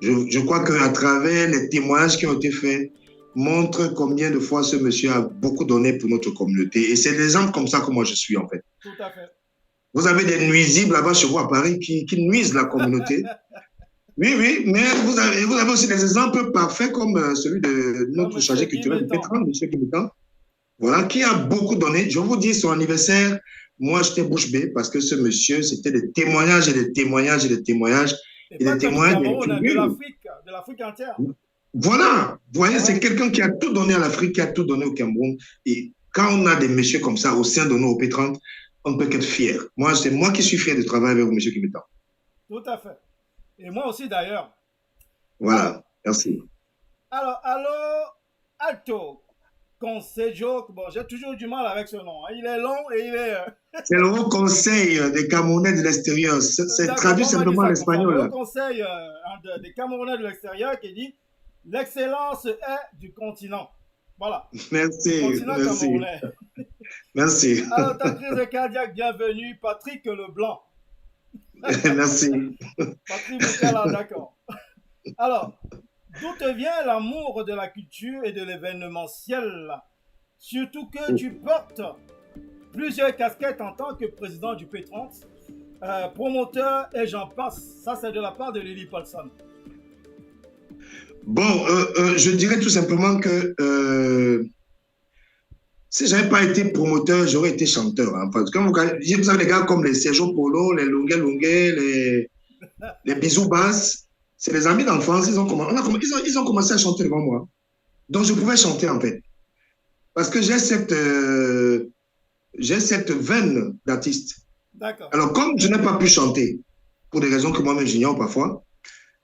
Je crois qu'à travers les témoignages qui ont été faits, montre combien de fois ce monsieur a beaucoup donné pour notre communauté. Et c'est des exemples comme ça que moi je suis en fait. Tout à fait. Vous avez des nuisibles là-bas chez vous à Paris qui nuisent la communauté. Oui, mais vous avez aussi des exemples parfaits comme celui de notre chargé culturel de Pétran, M. Guy Mettan. Voilà, qui a beaucoup donné. Je vous dis, son anniversaire, moi j'étais bouche bée parce que ce monsieur, c'était des témoignages et des témoignages et des témoignages. Et des témoignages de l'Afrique entière. Voilà, vous voyez, c'est quelqu'un qui a tout donné à l'Afrique, qui a tout donné au Cameroun. Et quand on a des messieurs comme ça au sein de nous au P30, on ne peut qu'être fier. Moi, c'est moi qui suis fier de travailler avec vous, monsieur Guy Mettan. Tout à fait. Et moi aussi d'ailleurs. Voilà, merci. Alors, Alto Consejo, bon, j'ai toujours du mal avec ce nom. Hein. Il est long et il est... C'est le Haut Conseil des Camerounais de l'extérieur. C'est traduit simplement en espagnol. Le Haut Conseil des Camerounais de l'extérieur qui dit: l'excellence est du continent. Voilà. Merci. Continent camerounais. Merci. Alors, ta crise cardiaque, bienvenue, Patrick Leblanc. Merci. Patrick Boucala, d'accord. Alors, d'où te vient l'amour de la culture et de l'événementiel? Surtout que tu portes plusieurs casquettes en tant que président du P30, promoteur et j'en passe. Ça, c'est de la part de Lily Paulson. Bon, je dirais tout simplement que Si je n'avais pas été promoteur, j'aurais été chanteur. Hein, parce que vous savez, les gars comme les Sergio Polo, les Lungue Lungue, les Bisous Basses, c'est des amis d'enfance. Ils ont commencé à chanter devant moi. Donc, je pouvais chanter, en fait. Parce que j'ai cette veine d'artiste. D'accord. Alors, comme je n'ai pas pu chanter, pour des raisons que moi-même j'ignore parfois,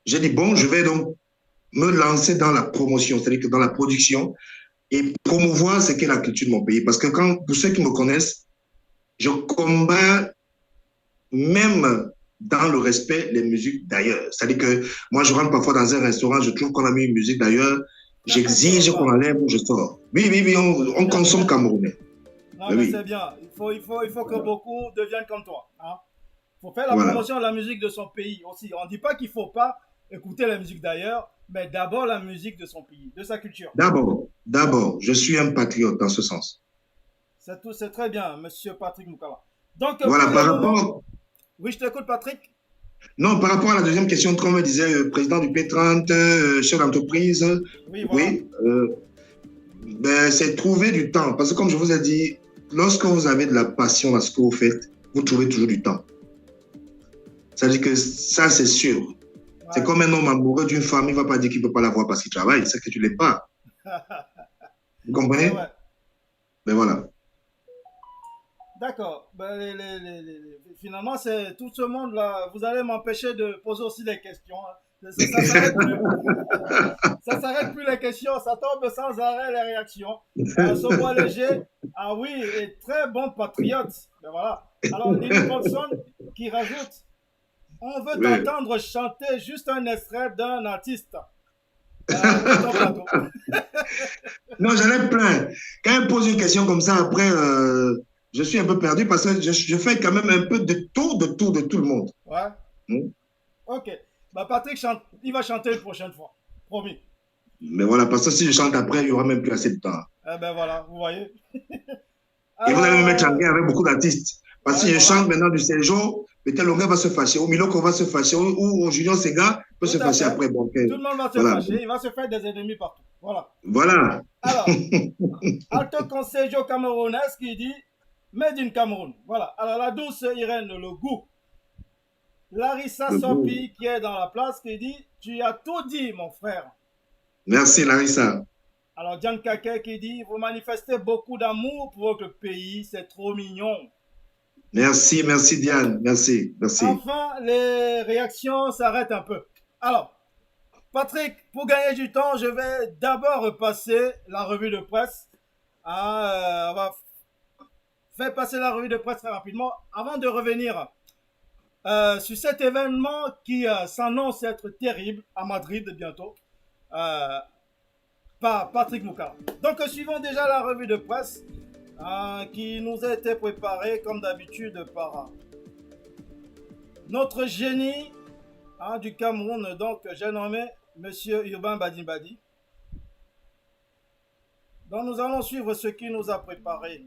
j'ai dit, bon, je vais donc me lancer dans la promotion, c'est-à-dire que dans la production, et promouvoir ce qu'est la culture de mon pays. Parce que pour ceux qui me connaissent, je combats même dans le respect les musiques d'ailleurs. C'est-à-dire que moi, je rentre parfois dans un restaurant, je trouve qu'on a mis une musique d'ailleurs, j'exige qu'on enlève ou je sors. Oui, on consomme camerounais. Non, mais c'est bien. Il faut que beaucoup deviennent comme toi. Hein? Il faut faire la promotion de la musique de son pays aussi. On ne dit pas qu'il ne faut pas écouter la musique d'ailleurs, mais d'abord la musique de son pays, de sa culture. D'abord, je suis un patriote dans ce sens. C'est très bien, monsieur Patrick Moukala. Donc, voilà, par rapport... Oui, je t'écoute, Patrick. Non, par rapport à la deuxième question, comme me disait président du P30, chef d'entreprise, oui, ben, c'est trouver du temps. Parce que comme je vous ai dit, lorsque vous avez de la passion dans ce que vous faites, vous trouvez toujours du temps. C'est-à-dire que ça, c'est sûr. Ouais. C'est comme un homme amoureux d'une femme, il ne va pas dire qu'il ne peut pas la voir parce qu'il travaille, c'est que tu ne l'es pas. Vous comprenez? Ouais. Ben voilà. D'accord. Ben, finalement, c'est tout ce monde-là. Vous allez m'empêcher de poser aussi des questions. Hein. Ça s'arrête plus les questions, ça tombe sans arrêt les réactions. Ce bois léger, ah oui, et très bon patriote. Ben voilà. Alors, Lily Bonson qui rajoute, on veut t'entendre chanter juste un extrait d'un artiste. Non, j'en ai plein. Quand elle pose une question comme ça, après, je suis un peu perdu parce que je fais quand même un peu de tout le monde. Ouais. Ok. Bah Patrick, il va chanter une prochaine fois. Promis. Mais voilà, parce que si je chante après, il n'y aura même plus assez de temps. Eh ben voilà, vous voyez. Et vous allez me mettre en guerre avec beaucoup d'artistes. Parce que si je chante maintenant du Sergio, peut-être Longa va se fâcher, ou Miloko va se fâcher, ou Julien Sega peut se fâcher après. Bon, tout le monde va se fâcher, il va se faire des ennemis partout. Voilà. Alors, Alto Consejo camerounais qui dit Made in Cameroun. Voilà. Alors, la douce Irène, le goût. Larissa Sopi qui est dans la place qui dit tu as tout dit, mon frère. Merci, Larissa. Alors, Diane Kake qui dit vous manifestez beaucoup d'amour pour votre pays, c'est trop mignon. Merci Diane, merci. Enfin, les réactions s'arrêtent un peu. Alors, Patrick, pour gagner du temps, je vais d'abord repasser la revue de presse. On va faire passer la revue de presse très rapidement avant de revenir sur cet événement qui s'annonce être terrible à Madrid bientôt par Patrick Moukala. Donc, suivons déjà la revue de presse qui nous a été préparée comme d'habitude par notre génie du Cameroun, donc j'ai nommé Monsieur Urbain Badimbadi. Donc nous allons suivre ce qu'il nous a préparé.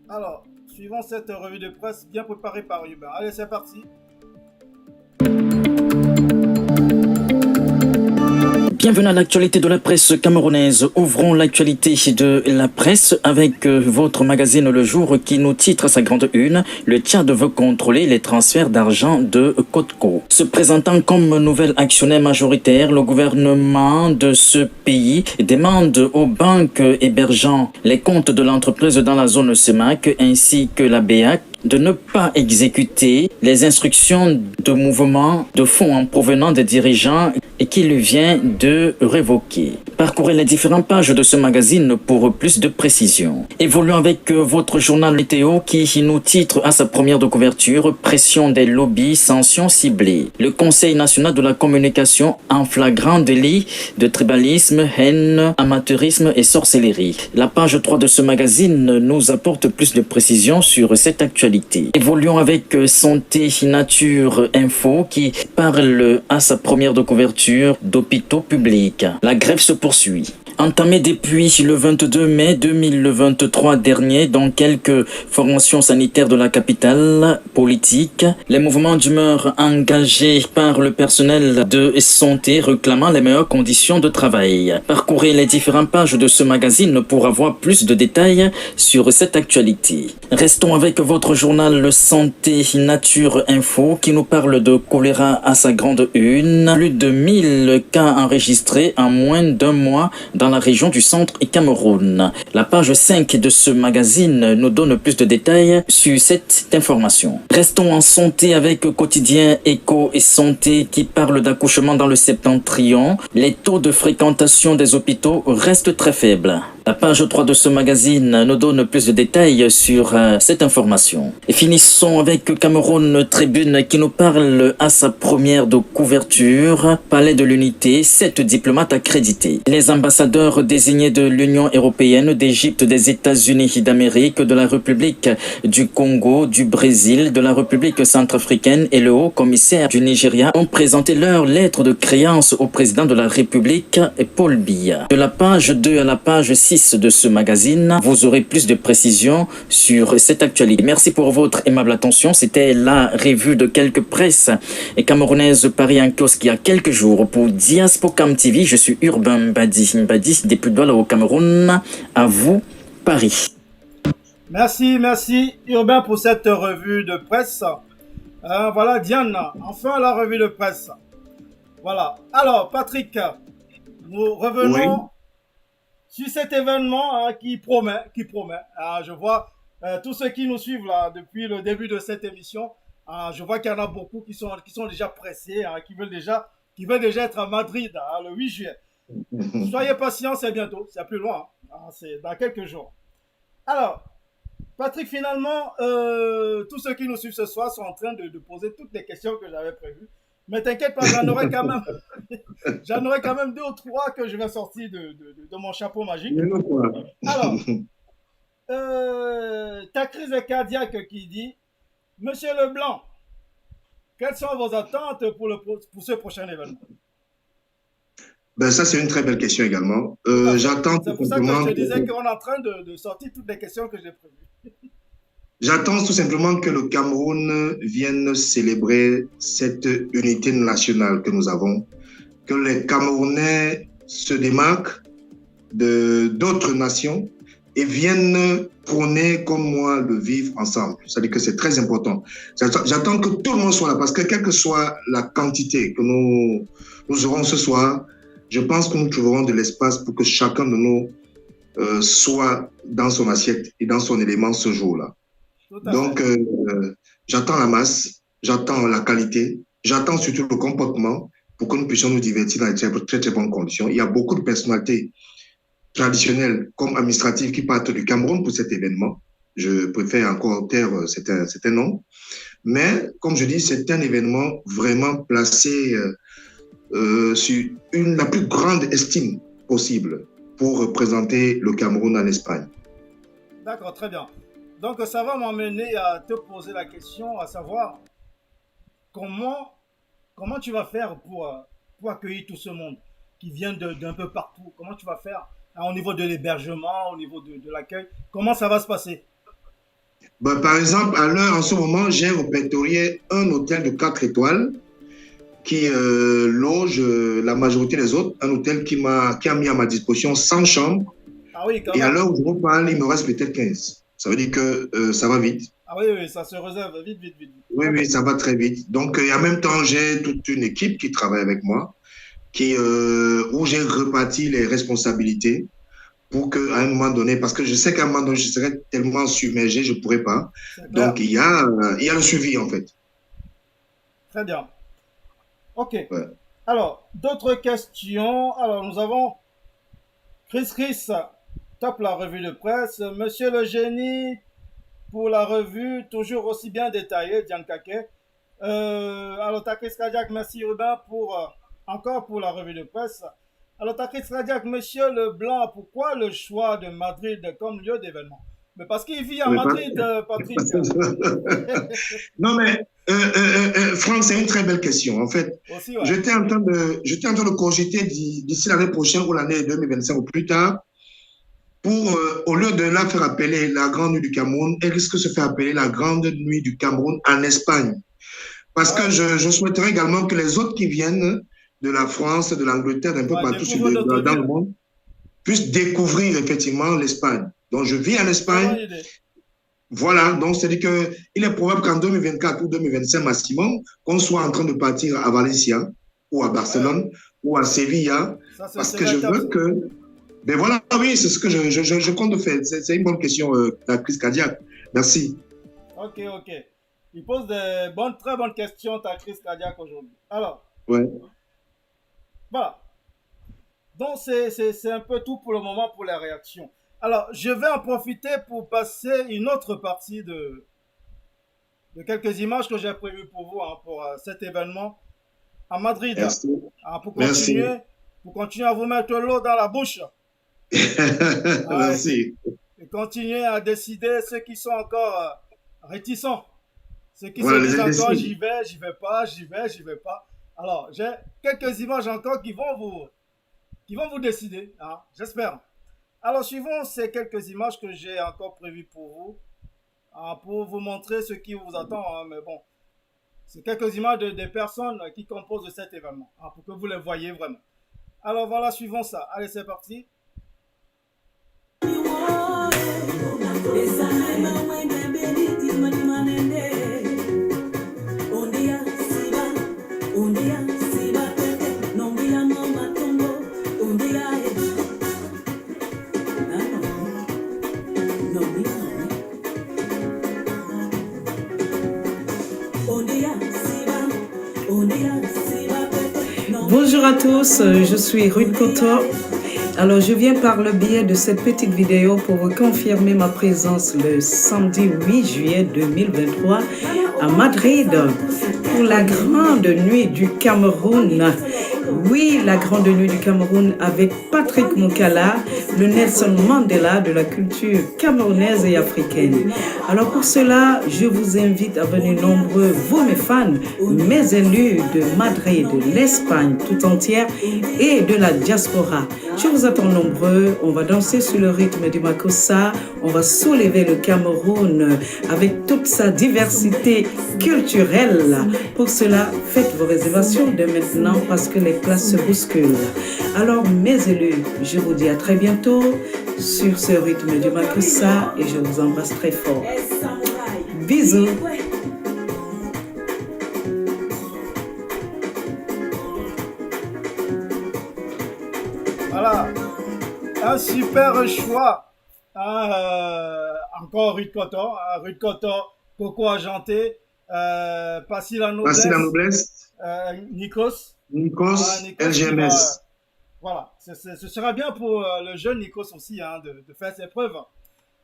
Alors, suivons cette revue de presse bien préparée par Urbain. Allez, c'est parti. Bienvenue à l'actualité de la presse camerounaise. Ouvrons l'actualité de la presse avec votre magazine Le Jour qui nous titre à sa grande une « Le Tchad veut contrôler les transferts d'argent de Cotco ». Se présentant comme nouvel actionnaire majoritaire, le gouvernement de ce pays demande aux banques hébergeant les comptes de l'entreprise dans la zone CEMAC ainsi que la BEAC de ne pas exécuter les instructions de mouvement de fonds en provenant des dirigeants et qu'il vient de révoquer. Parcourez les différentes pages de ce magazine pour plus de précisions. Évoluons avec votre journal météo qui nous titre à sa première de couverture « Pression des lobbies, sanctions ciblées ». Le Conseil national de la communication en flagrant délit de tribalisme, haine, amateurisme et sorcellerie. La page 3 de ce magazine nous apporte plus de précisions sur cette actualité. Évoluons avec Santé Nature Info qui parle à sa première de couverture d'hôpitaux publics. La grève se poursuit. Entamé depuis le 22 mai 2023 dernier dans quelques formations sanitaires de la capitale politique, les mouvements d'humeur engagés par le personnel de santé réclamant les meilleures conditions de travail. Parcourez les différentes pages de ce magazine pour avoir plus de détails sur cette actualité. Restons avec votre journal Santé Nature Info qui nous parle de choléra à sa grande une. Plus de 1000 cas enregistrés en moins d'un mois dans la région du centre et Cameroun. La page 5 de ce magazine nous donne plus de détails sur cette information. Restons en santé avec Quotidien Éco et Santé qui parle d'accouchement dans le septentrion. Les taux de fréquentation des hôpitaux restent très faibles. La page 3 de ce magazine nous donne plus de détails sur cette information. Et finissons avec Cameroun Tribune qui nous parle à sa première de couverture. Palais de l'Unité, 7 diplomates accrédités. Les ambassadeurs désignés de l'Union européenne, d'Égypte, des États-Unis d'Amérique, de la République du Congo, du Brésil, de la République centrafricaine et le haut commissaire du Nigeria ont présenté leur lettre de créance au président de la République, Paul Biya. De la page 2 à la page 6 de ce magazine, vous aurez plus de précisions sur cette actualité. Merci pour votre aimable attention. C'était la revue de quelques presses et camerounaises paris en kiosque il y a quelques jours pour Diaspocam TV. Je suis Urbain Badi, député de Douala au Cameroun. À vous, Paris. Merci Urbain pour cette revue de presse. Voilà Diane, enfin la revue de presse. Voilà. Alors Patrick, nous revenons sur cet événement qui promet. Je vois tous ceux qui nous suivent là depuis le début de cette émission. Je vois qu'il y en a beaucoup qui sont déjà pressés, qui veulent déjà être à Madrid le 8 juillet. Soyez patients, c'est bientôt, c'est plus loin, c'est dans quelques jours. Alors, Patrick, finalement, tous ceux qui nous suivent ce soir sont en train de poser toutes les questions que j'avais prévues. Mais t'inquiète pas, j'en aurai quand même 2 ou 3 que je vais sortir de mon chapeau magique. Alors, ta crise cardiaque qui dit, Monsieur Leblanc, quelles sont vos attentes pour ce prochain événement? Ben ça, c'est une très belle question également. J'attends c'est pour ça que je te disais qu'on est en train de sortir toutes les questions que j'ai prévues. J'attends tout simplement que le Cameroun vienne célébrer cette unité nationale que nous avons, que les Camerounais se démarquent d'autres nations et viennent prôner comme moi le vivre ensemble. C'est-à-dire que c'est très important. J'attends que tout le monde soit là parce que quelle que soit la quantité que nous aurons ce soir, je pense que nous trouverons de l'espace pour que chacun de nous soit dans son assiette et dans son élément ce jour-là. Donc, j'attends la masse, j'attends la qualité, j'attends surtout le comportement pour que nous puissions nous divertir dans de très, très bonnes conditions. Il y a beaucoup de personnalités traditionnelles comme administratives qui partent du Cameroun pour cet événement. Je préfère encore taire certains noms. Mais, comme je dis, c'est un événement vraiment placé sur la plus grande estime possible pour représenter le Cameroun en Espagne. D'accord, très bien. Donc, ça va m'amener à te poser la question, à savoir comment tu vas faire pour accueillir tout ce monde qui vient d'un peu partout. Comment tu vas faire au niveau de l'hébergement, au niveau de l'accueil? Comment ça va se passer? Ben, par exemple, en ce moment, j'ai répertorié un hôtel de 4 étoiles qui loge la majorité des autres. Un hôtel qui a mis à ma disposition 100 chambres. Ah oui, et à l'heure où je vous parle, il me reste peut-être 15. Ça veut dire que ça va vite. Ah oui, ça se réserve vite. Oui, ça va très vite. Donc, en même temps, j'ai toute une équipe qui travaille avec moi, où j'ai reparti les responsabilités pour qu'à un moment donné, parce que je sais qu'à un moment donné, je serais tellement submergé, je ne pourrais pas. Donc, il y a le suivi, en fait. Très bien. OK. Ouais. Alors, d'autres questions. Alors, nous avons Chris, top la revue de presse. Monsieur le génie, pour la revue, toujours aussi bien détaillée, Diane Kake. Alors, ta crise cardiaque, merci Urbain encore pour la revue de presse. Alors, ta crise cardiaque, Monsieur Leblanc, pourquoi le choix de Madrid comme lieu d'événement? Mais parce qu'il vit à Madrid, Patrick. Non, mais Franck, c'est une très belle question. En fait, Aussi, ouais. j'étais en train de cogiter d'ici l'année prochaine ou l'année 2025 ou plus tard, pour, au lieu de la faire appeler la Grande Nuit du Cameroun, elle risque de se faire appeler la Grande Nuit du Cameroun en Espagne. Parce Ah que ouais. je souhaiterais également que les autres qui viennent de la France, de l'Angleterre, d'un peu Ouais, partout découvre notre dans le ville. monde, puissent découvrir effectivement l'Espagne. Donc, je vis en Très bonne Espagne. idée. Voilà, donc c'est-à-dire qu'il est probable qu'en 2024 ou 2025 maximum, qu'on soit en train de partir à Valencia ou à Ouais, Barcelone ou à Sevilla, ça, parce c'est que je bien top, veux ça. que... Ben voilà, oui, c'est ce que je compte faire. C'est une bonne question, la crise cardiaque. Merci. Ok, ok. Il pose des bonnes, très bonnes questions, ta crise cardiaque aujourd'hui. Alors, Ouais, voilà. Donc, c'est un peu tout pour le moment pour les réactions. Alors, je vais en profiter pour passer une autre partie de quelques images que j'ai prévues pour vous hein, pour cet événement à Madrid. merci. Hein, Merci. pour continuer à vous mettre l'eau dans la bouche. Ah, Merci. et continuer à décider ceux qui sont encore réticents. Ceux qui se Voilà les disent encore indécis. j'y vais pas, j'y vais pas. Alors, j'ai quelques images encore qui vont vous décider, hein, j'espère. Alors, suivons ces quelques images que j'ai encore prévues pour vous montrer ce qui vous attend. Hein, mais bon, c'est quelques images des personnes qui composent cet événement, hein, pour que vous les voyez vraiment. Alors voilà, suivons ça. Allez, c'est parti. Bonjour à tous, je suis Ruth Koto. Alors je viens par le biais de cette petite vidéo pour vous confirmer ma présence le samedi 8 juillet 2023 à Madrid pour la grande nuit du Cameroun. Oui, la grande nuit du Cameroun avec Patrick Moukala, le Nelson Mandela de la culture camerounaise et africaine. Alors pour cela, je vous invite à venir nombreux, vous mes fans, mes élus de Madrid, de l'Espagne tout entière et de la diaspora. Je vous attends nombreux, on va danser sur le rythme du Makossa, on va soulever le Cameroun avec toute sa diversité culturelle. Pour cela, faites vos réservations dès maintenant parce que les places se bousculent. Alors mes élus, je vous dis à très bientôt sur ce rythme du Makossa et je vous embrasse très fort. Bisous. Voilà, un super choix. Hein, encore Ruth Coton, Coco Argenté, Passy la Voici la Noblesse, noblesse. Nikos. Voilà, Nikos, Nikos qui va. LGMS. Voilà, ce sera bien pour le jeune Nikos aussi hein, de faire ses preuves.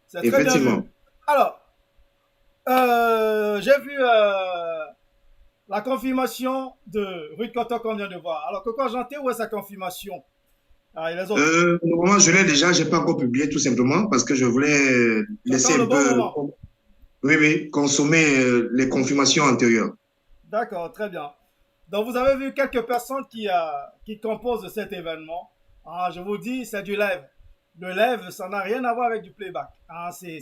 C'est très bien Effectivement. vu. Alors, j'ai vu la confirmation de Ruth Coton qu'on vient de voir. Alors, Coco Argenté, où est sa confirmation? Ah, et les autres? Normalement, je l'ai déjà, je n'ai pas encore publié tout simplement parce que je voulais J'attends laisser le un bon peu, moment. oui, oui, consommer les confirmations antérieures. D'accord, très bien. Donc, vous avez vu quelques personnes qui composent cet événement. Ah, je vous dis, c'est du live. Le live, ça n'a rien à voir avec du playback. Ah, c'est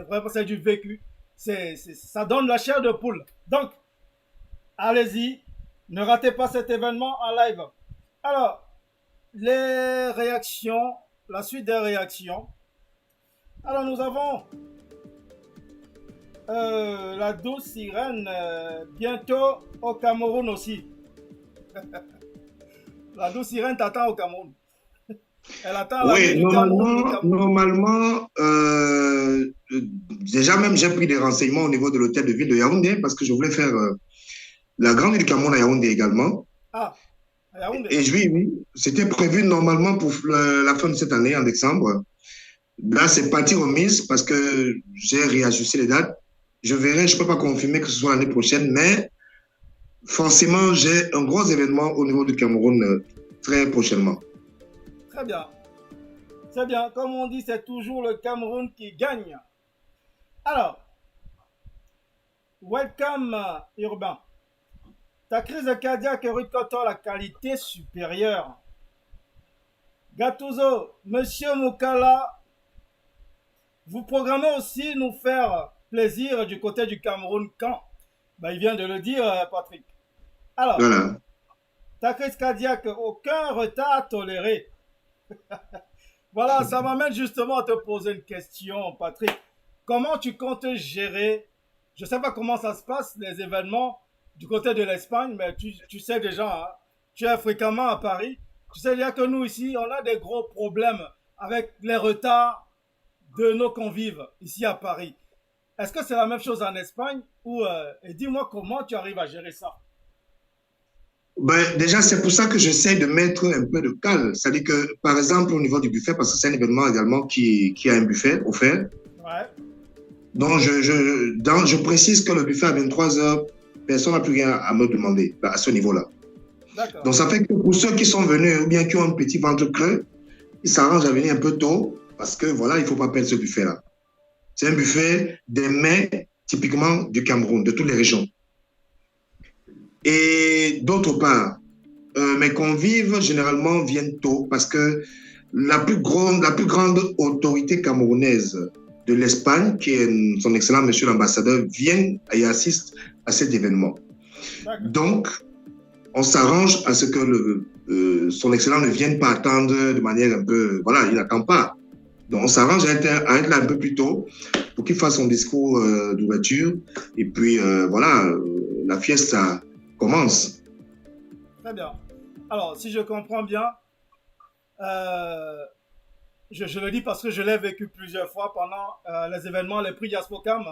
vraiment c'est du vécu. Ça donne la chair de poule. Donc, allez-y, ne ratez pas cet événement en live. Alors, les réactions, la suite des réactions. Alors, nous avons la douce sirène bientôt au Cameroun aussi. La douce sirène t'attend au Cameroun. Elle attend la nuit Oui, du Cameroun au Cameroun. normalement, déjà même j'ai pris des renseignements au niveau de l'hôtel de ville de Yaoundé parce que je voulais faire la grande nuit du Cameroun à Yaoundé également. Ah, à Yaoundé. Et oui, oui, c'était prévu normalement pour la fin de cette année, en décembre. Là, c'est parti remise parce que j'ai réajusté les dates. Je verrai, je ne peux pas confirmer que ce soit l'année prochaine, mais forcément, j'ai un gros événement au niveau du Cameroun très prochainement. Très bien. C'est bien. Comme on dit, c'est toujours le Cameroun qui gagne. Alors, welcome Urbain. Ta crise cardiaque Ruth Koto, la qualité supérieure. Gattuso, Monsieur Moukala, vous programmez aussi nous faire plaisir du côté du Cameroun quand ben, il vient de le dire, Patrick. Alors, Voilà. ta crise cardiaque, aucun retard à tolérer. Voilà, ça m'amène justement à te poser une question, Patrick. Comment tu comptes gérer, je ne sais pas comment ça se passe, les événements du côté de l'Espagne, mais tu sais déjà, hein, tu es fréquemment à Paris. Tu sais déjà que nous ici, on a des gros problèmes avec les retards de nos convives ici à Paris. Est-ce que c'est la même chose en Espagne ou et dis-moi comment tu arrives à gérer ça? Ben, déjà, c'est pour ça que j'essaie de mettre un peu de calme. C'est-à-dire que, par exemple, au niveau du buffet, parce que c'est un événement également qui a un buffet offert. Ouais. Donc, je précise que le buffet à 23 heures, personne n'a plus rien à me demander à ce niveau-là. D'accord. Donc, ça fait que pour ceux qui sont venus ou bien qui ont un petit ventre creux, ils s'arrangent à venir un peu tôt parce que, voilà, il ne faut pas perdre ce buffet-là. C'est un buffet des mets typiquement du Cameroun, de toutes les régions. Et d'autre part, mes convives généralement viennent tôt parce que la plus grande autorité camerounaise de l'Espagne, qui est son excellent monsieur l'ambassadeur, vient et assiste à cet événement. Donc, on s'arrange à ce que son excellent ne vienne pas attendre de manière un peu... Voilà, il n'attend pas. Donc, on s'arrange à être là un peu plus tôt pour qu'il fasse son discours d'ouverture. Et puis, voilà, la fiesta commence. Très bien. Alors, si je comprends bien, je le dis parce que je l'ai vécu plusieurs fois pendant les événements, les prix Jaspocam,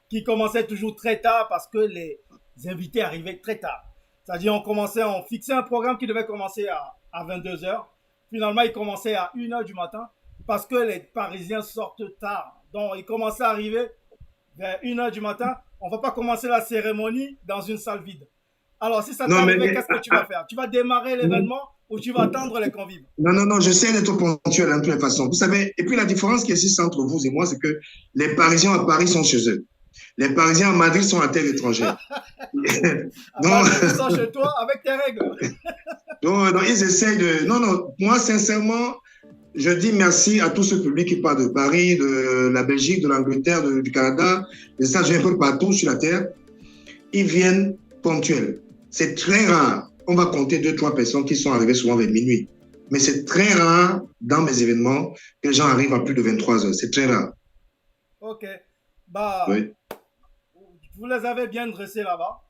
qui commençaient toujours très tard parce que les invités arrivaient très tard. C'est-à-dire, on fixait un programme qui devait commencer à 22 heures. Finalement, il commençait à 1 heure du matin parce que les Parisiens sortent tard. Donc, ils commençaient à arriver vers 1 heure du matin. On ne va pas commencer la cérémonie dans une salle vide. Alors, si ça t'arrive, qu'est-ce que tu vas faire? Tu vas démarrer l'événement ou tu vas attendre les convives? Non, j'essaie d'être ponctuel de toutes les façons. Vous savez, et puis la différence qui existe entre vous et moi, c'est que les Parisiens à Paris sont chez eux. Les Parisiens à Madrid sont à terre étrangère. Donc, ils sont chez toi avec tes règles. donc, ils essayent de... Non, moi, sincèrement, je dis merci à tout ce public qui part de Paris, de la Belgique, de l'Angleterre, du Canada, des États-Unis, un peu partout sur la terre. Ils viennent ponctuels. C'est très rare. On va compter 2-3 personnes qui sont arrivées souvent vers minuit. Mais c'est très rare dans mes événements que les gens arrivent à plus de 23 heures. C'est très rare. Ok. Bah, oui. Vous les avez bien dressés là-bas.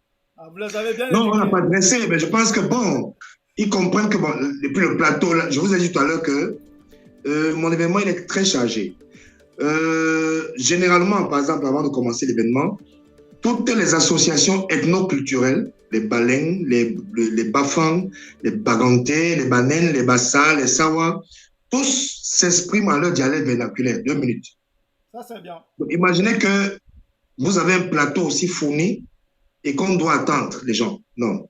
Vous les avez bien Non, on n'a pas dressé, mais je pense que bon, ils comprennent que bon, depuis le plateau, là, je vous ai dit tout à l'heure que mon événement, il est très chargé. Généralement, par exemple, avant de commencer l'événement, toutes les associations ethnoculturelles, les Baleng, les Bafang, les Baganté, les Banen, les Bassa, les Sawa, tous s'expriment en leur dialecte vernaculaire. 2 minutes. Ça, c'est bien. Donc, imaginez que vous avez un plateau aussi fourni et qu'on doit attendre les gens. Non.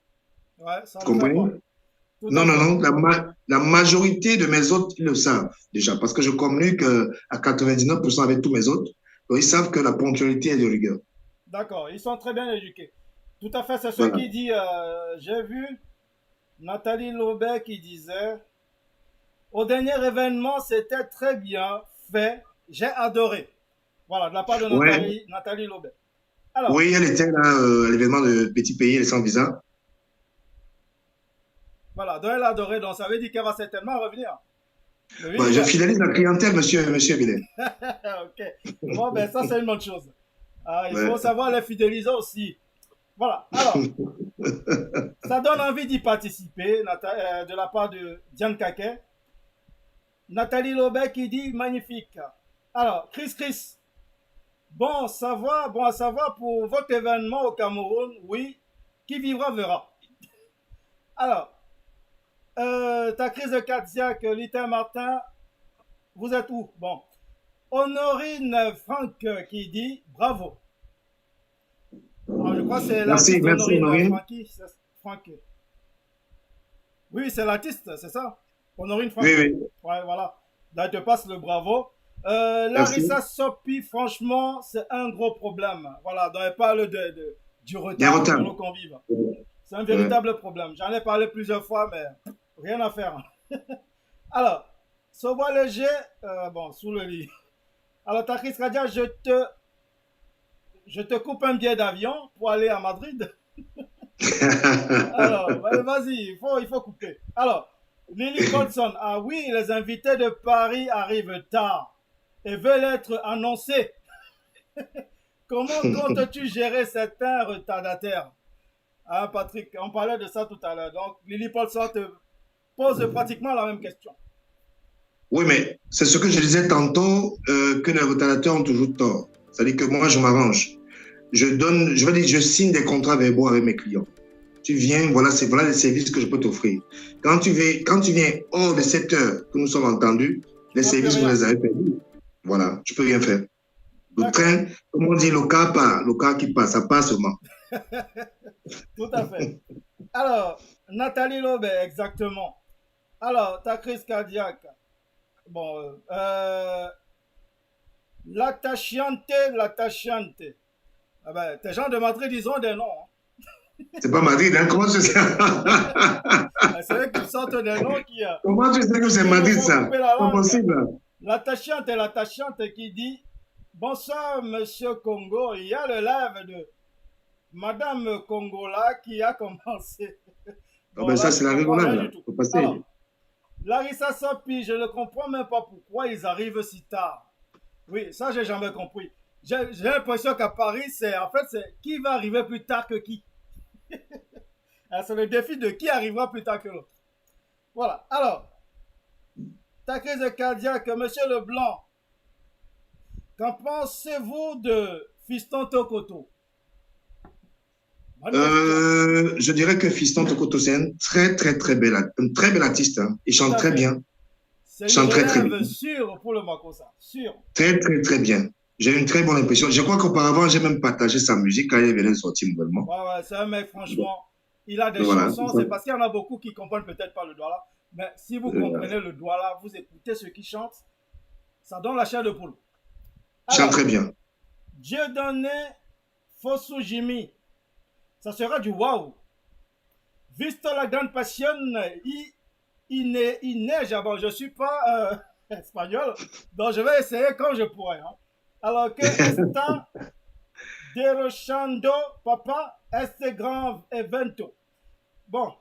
Ouais, ça vous comprenez? Non. La majorité de mes hôtes, ils le savent déjà parce que je communique à 99% avec tous mes hôtes. Donc, ils savent que la ponctualité est de rigueur. D'accord, ils sont très bien éduqués. Tout à fait, c'est ce qu'il dit. J'ai vu Nathalie Lobet qui disait au dernier événement, c'était très bien fait, j'ai adoré. Voilà, de la part de Nathalie Lobet. Alors, oui, elle était là à l'événement de Petit Pays, elle est sans visa. Voilà, donc elle a adoré, donc ça veut dire qu'elle va certainement revenir. Je fidélise la clientèle, monsieur Billet. Ok, bon, ben ça c'est une bonne chose. Il faut savoir les fidéliser aussi. Voilà, alors, ça donne envie d'y participer de la part de Diane Kaké. Nathalie Lobet qui dit magnifique. Alors, Chris, bon à savoir pour votre événement au Cameroun, oui, qui vivra verra. Alors, ta crise cardiaque, Lita Martin, vous êtes où? Bon. Honorine Franck qui dit bravo. Alors, je crois que c'est l'artiste Honorine Franck. Oui, c'est l'artiste, c'est ça? Honorine Franck. Oui. Ouais, voilà. Là, je te passe le bravo. Merci. Larissa Sopi, franchement, c'est un gros problème. Voilà, donc elle parle du Des retard retards. dans nos convives. C'est un Ouais. véritable problème. J'en ai parlé plusieurs fois, mais rien à faire. Alors, Sobois léger, bon, sous le lit. Alors, Takris Kadia, je te coupe un billet d'avion pour aller à Madrid. Alors, vas-y, il faut couper. Alors, Lily Colson, ah oui, les invités de Paris arrivent tard et veulent être annoncés. Comment comptes-tu gérer certains retardataires? Hein, Patrick, on parlait de ça tout à l'heure. Donc, Lily Colson te pose pratiquement la même question. Oui, mais c'est ce que je disais tantôt, que les retardateurs ont toujours tort. C'est-à-dire que moi, je m'arrange. Je signe des contrats verbaux avec mes clients. Tu viens, voilà les services que je peux t'offrir. Quand tu viens hors de 7 heures que nous sommes entendus, les services, vous les avez perdus. Voilà, je peux rien faire. Le train, comme on dit, le car qui passe, ça passe seulement. Tout à fait. Alors, Nathalie Lobé, exactement. Alors, ta crise cardiaque. Bon, l'attachante. Ah ben, tes gens de Madrid, ils ont des noms. Hein. C'est pas Madrid, hein? Comment tu sais? C'est vrai qu'ils sortent des noms qui. Comment tu sais que c'est Madrid, ça? Pas possible. L'attachante qui dit bonsoir, monsieur Congo. Il y a le live de Madame Congola qui a commencé. Bon, ben, ça, c'est la rigolade. Faut passer. Alors, Larissa Sopi, je ne comprends même pas pourquoi ils arrivent si tard. Oui, ça, j'ai jamais compris. J'ai l'impression qu'à Paris, c'est qui va arriver plus tard que qui. C'est le défi de qui arrivera plus tard que l'autre. Voilà. Alors, ta crise cardiaque, monsieur Leblanc, qu'en pensez-vous de Fiston Tokoto? Je dirais que Fiston Tokoto, c'est un très bel artiste. Hein. Il chante très bien. C'est une relève sûre pour le Makossa. Sûr. Très bien. J'ai une très bonne impression. Je crois qu'auparavant, j'ai même partagé sa musique quand il venait de sortir nouvellement. Ouais, c'est un mec, franchement, il a des chansons. C'est parce qu'il y en a beaucoup qui comprennent peut-être pas le Douala. Mais si vous comprenez le Douala, vous écoutez ceux qui chantent, ça donne la chair de poule. Chante très bien. Dieudonné Fossou Jimmy, ça sera du waouh. Visto la grande passion, il neige. Bon, je ne suis pas espagnol, donc je vais essayer comme je pourrai. Hein. Alors que está derrochando, papa, este grand evento. Bon,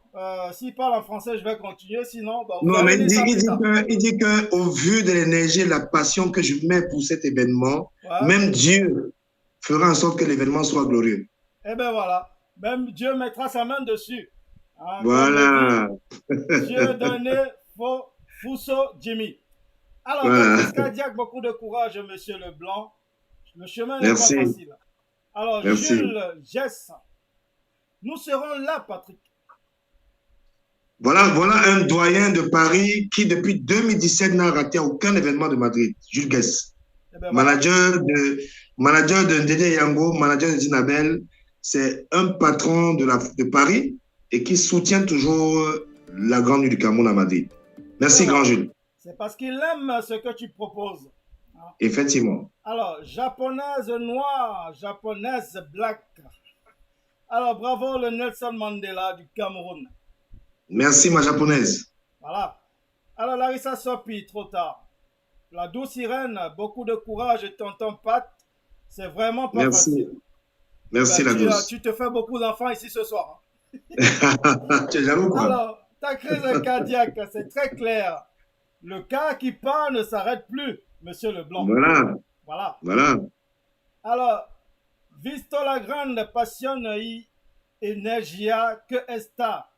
s'il parle en français, je vais continuer. Sinon, bon, non, mais il dit qu'au vu de l'énergie et de la passion que je mets pour cet événement, même Dieu fera en sorte que l'événement soit glorieux. Eh bien voilà, même Dieu mettra sa main dessus. Hein, voilà. Dieu donné Fosso Jimmy. Alors, voilà. Cardiaque, beaucoup de courage, monsieur Leblanc. Le chemin n'est pas facile. Alors, Jules Jess, nous serons là, Patrick. Voilà un doyen de Paris qui, depuis 2017, n'a raté aucun événement de Madrid. Jules Guess. Eh ben, manager de Dédé Yango, manager de Dinabel. C'est un patron de Paris et qui soutient toujours la Grande Nuit du Cameroun à Madrid. Merci, grand Jules. C'est parce qu'il aime ce que tu proposes. Hein? Effectivement. Alors, japonaise noire, japonaise black. Alors, bravo le Nelson Mandela du Cameroun. Merci, ma japonaise. Voilà. Alors, Larissa Sopi, trop tard. La douce sirène, beaucoup de courage et tonton Pat. C'est vraiment pas facile. Merci, la douce. Tu te fais beaucoup d'enfants ici ce soir. Hein? Tu es jaloux, quoi. Alors, ta crise cardiaque, c'est très clair. Le cas qui part ne s'arrête plus, monsieur Leblanc. Voilà. Alors, visto la grande passion y energia que esta.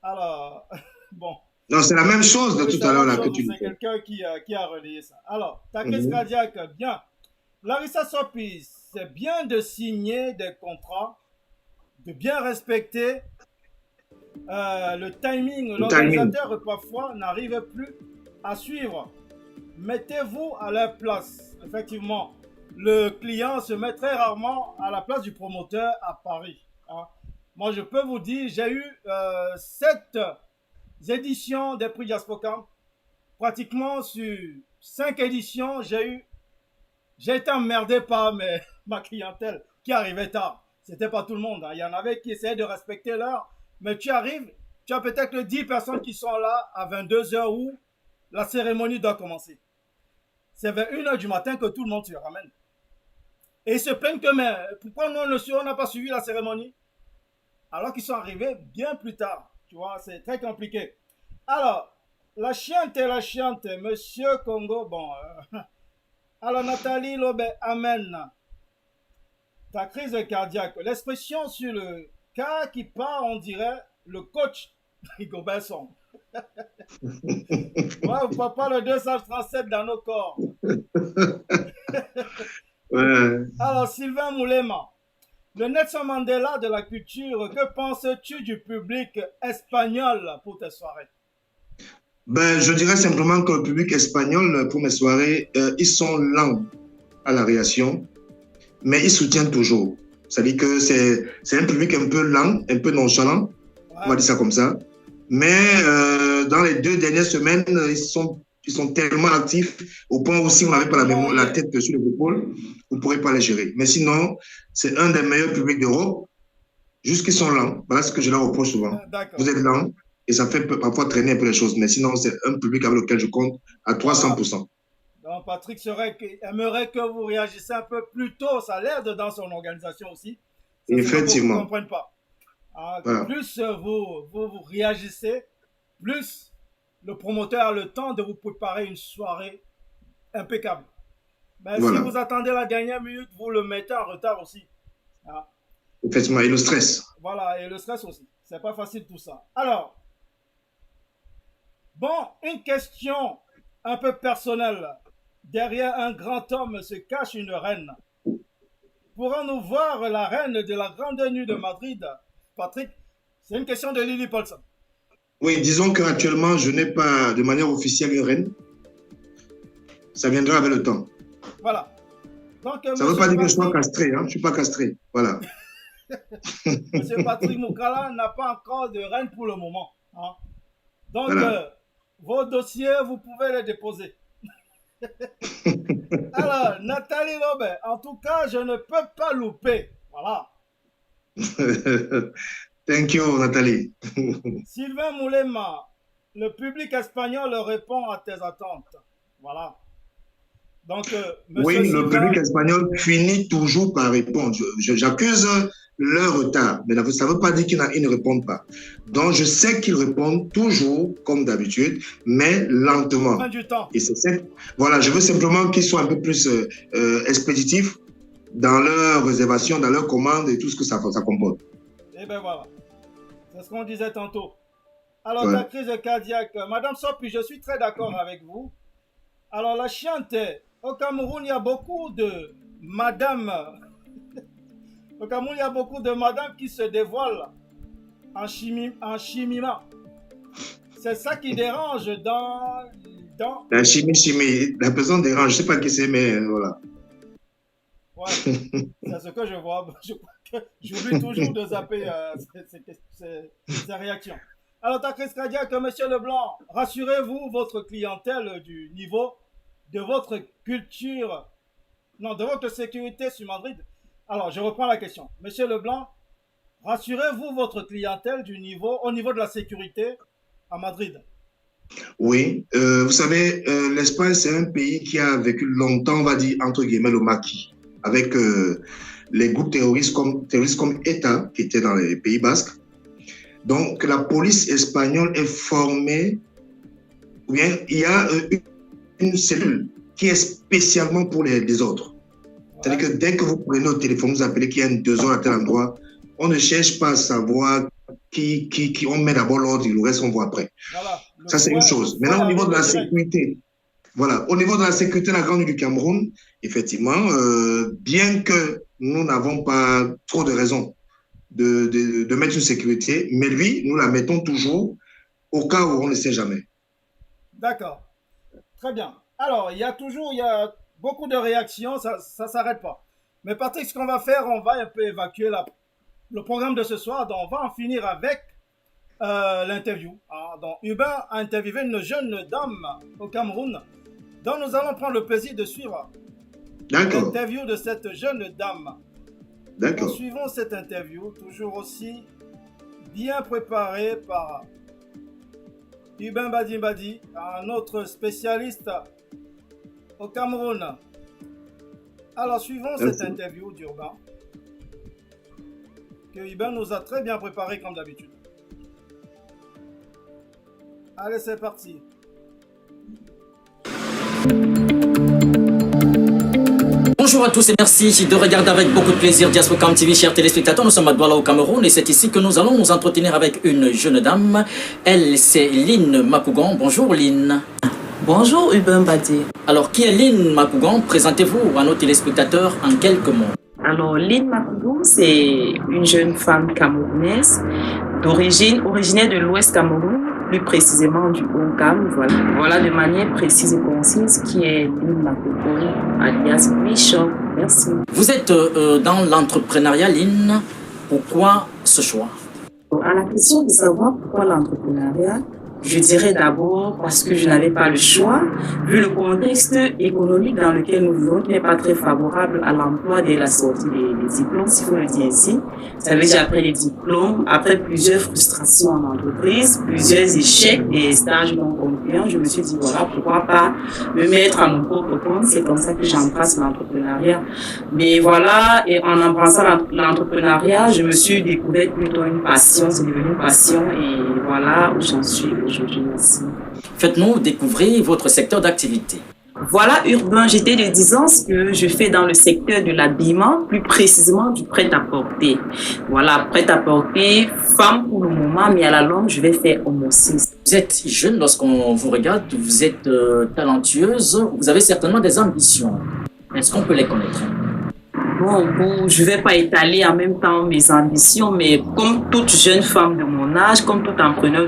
Alors, bon. Non, c'est la même chose de tout à l'heure que tu dis. C'est quelqu'un qui a relayé ça. Alors, ta crise cardiaque, bien. Larissa Sopi, c'est bien de signer des contrats, de bien respecter le timing. L'organisateur, parfois, n'arrive plus à suivre. Mettez-vous à leur place. Effectivement, le client se met très rarement à la place du promoteur à Paris. Hein. Moi, je peux vous dire, j'ai eu 7 éditions des prix Jaspocam, pratiquement sur 5 éditions, j'ai été emmerdé par ma clientèle qui arrivait tard. C'était pas tout le monde, hein. Il y en avait qui essayaient de respecter l'heure, mais tu arrives, tu as peut-être 10 personnes qui sont là à 22 heures où la cérémonie doit commencer. C'est vers 1 heure du matin que tout le monde se ramène. Et ils se plaignent que, mais pourquoi nous, on n'a pas suivi la cérémonie? Alors qu'ils sont arrivés bien plus tard. Tu vois, c'est très compliqué. Alors, la chiante, Monsieur Congo, bon. Alors, Nathalie Lobé amène ta crise cardiaque. L'expression sur le cas qui part, on dirait le coach Gobelson. Ouais, papa, le 237 dans nos corps. Ouais. Alors, Sylvain Moulema, le Nelson Mandela de la culture, que penses-tu du public espagnol pour tes soirées? Ben, je dirais simplement que le public espagnol, pour mes soirées, ils sont lents à la réaction, mais ils soutiennent toujours. C'est-à-dire que c'est un public un peu lent, un peu nonchalant, on va dire ça comme ça. Mais dans les 2 dernières semaines, ils sont tellement actifs au point où si on n'avait pas la tête sur les épaules, vous ne pourrez pas les gérer. Mais sinon, c'est un des meilleurs publics d'Europe. Juste qu'ils sont lents. Voilà ce que je leur reproche souvent. Vous êtes lents et ça fait parfois traîner un peu les choses. Mais sinon, c'est un public avec lequel je compte à 300%. Donc, Patrick aimerait que vous réagissiez un peu plus tôt. Ça l'aide dans son organisation aussi. Ça, effectivement. Vous ne comprenez pas. Voilà. Plus vous réagissez, plus le promoteur a le temps de vous préparer une soirée impeccable. Mais voilà. Si vous attendez la dernière minute, vous le mettez en retard aussi. Ah. Effectivement, et le stress. Voilà, et le stress aussi. C'est pas facile tout ça. Alors, bon, une question un peu personnelle. Derrière un grand homme se cache une reine. Pourrons-nous voir la reine de la Grande Nuit de Madrid, Patrick? C'est une question de Lily Paulson. Oui, disons qu'actuellement, je n'ai pas de manière officielle une reine. Ça viendra avec le temps. Voilà. Donc, ça ne veut pas dire que je sois castré, hein? Je ne suis pas castré. Voilà. Monsieur Patrick Moukala n'a pas encore de reine pour le moment. Hein? Donc, voilà. Vos dossiers, vous pouvez les déposer. Alors, Nathalie Lobé, en tout cas, je ne peux pas louper. Voilà. Thank you, Nathalie. Sylvain Moulema, le public espagnol répond à tes attentes. Voilà. Donc, oui, le public espagnol finit toujours par répondre. J'accuse leur retard, mais ça ne veut pas dire qu'ils ne répondent pas. Donc, je sais qu'ils répondent toujours, comme d'habitude, mais lentement. Prends du temps. Et voilà, je veux simplement qu'ils soient un peu plus expéditifs dans leur réservation, dans leur commande et tout ce que ça comporte. Et bien voilà, c'est ce qu'on disait tantôt. Alors, la crise cardiaque, Madame Sopi, je suis très d'accord avec vous. Alors, la chiante, au Cameroun, il y a beaucoup de madames. Au Cameroun, il y a beaucoup de madames qui se dévoilent en chimima. C'est ça qui dérange dans... La chimie. La personne dérange, je ne sais pas qui c'est, mais voilà. Ouais, c'est ce que je vois. Je crois que j'oublie toujours de zapper ces réactions. Alors, ta crise cardiaque, Monsieur Leblanc, rassurez-vous votre clientèle du niveau de votre culture, non, de votre sécurité sur Madrid. Alors, je reprends la question. Monsieur Leblanc, rassurez-vous votre clientèle au niveau de la sécurité à Madrid. Oui, vous savez, l'Espagne, c'est un pays qui a vécu longtemps, on va dire, entre guillemets, le maquis, avec les groupes terroristes comme ETA, qui étaient dans les Pays Basques. Donc, la police espagnole est formée, ou bien il y a une cellule qui est spécialement pour les autres. C'est-à-dire que dès que vous prenez au téléphone, vous appelez qu'il y a une 2 heures à tel endroit, on ne cherche pas à savoir qui on met d'abord l'ordre, le reste on voit après. Voilà. Ça, c'est une chose. Maintenant, au niveau de la sécurité, voilà, au niveau de la sécurité de la Grande Nuit du Cameroun, effectivement, bien que nous n'avons pas trop de raisons de mettre une sécurité, mais lui, nous la mettons toujours au cas où on ne sait jamais. D'accord. Très bien. Alors, il y a beaucoup de réactions, ça ne s'arrête pas. Mais Patrick, ce qu'on va faire, on va un peu évacuer le programme de ce soir. Donc, on va en finir avec l'interview. Donc, Hubert a interviewé une jeune dame au Cameroun Donc nous allons prendre le plaisir de suivre D'accord, l'interview de cette jeune dame. En d'accord. suivant cette interview, toujours aussi bien préparée par Urbain Badi, un autre spécialiste au Cameroun. Alors, suivons cette Merci. interview d'Urbain, que Urbain nous a très bien préparé comme d'habitude. Allez, c'est parti. Bonjour à tous et merci de regarder avec beaucoup de plaisir Diaspocam TV, chers téléspectateurs. Nous sommes à Douala au Cameroun et c'est ici que nous allons nous entretenir avec une jeune dame. Elle, c'est Lynn Makougon. Bonjour Lynn. Bonjour Urbain Badi. Alors, qui est Lynn Makougon? Présentez-vous à nos téléspectateurs en quelques mots. Alors Lynn Makougon, c'est une jeune femme camerounaise originaire de l'Ouest Cameroun, plus précisément du Haut-Cam. Voilà de manière précise et concise qui est Lynn Makougon, alias Bishop. Merci. Vous êtes dans l'entrepreneuriat, Lynn. Pourquoi ce choix? À la question de savoir pourquoi l'entrepreneuriat, je dirais d'abord parce que je n'avais pas le choix, vu le contexte économique dans lequel nous vivons, qui n'est pas très favorable à l'emploi dès la sortie des diplômes, si vous le dites ainsi. Ça veut dire après les diplômes, après plusieurs frustrations en entreprise, plusieurs échecs et stages non concluants, je me suis dit, voilà, pourquoi pas me mettre à mon propre compte. C'est comme ça que j'embrasse l'entrepreneuriat. Mais voilà, et en embrassant l'entrepreneuriat, je me suis découvert plutôt une passion, c'est devenu une passion et voilà où j'en suis aujourd'hui. Merci. Faites-nous découvrir votre secteur d'activité. Voilà, Urbain, j'étais de 10 ans, ce que je fais dans le secteur de l'habillement, plus précisément du prêt-à-porter. Voilà, prêt-à-porter, femme pour le moment, mais à la longue, je vais faire homme aussi. Vous êtes jeune lorsqu'on vous regarde, vous êtes talentueuse, vous avez certainement des ambitions. Est-ce qu'on peut les connaître? Bon, je vais pas étaler en même temps mes ambitions, mais comme toute jeune femme de mon âge, comme tout entrepreneur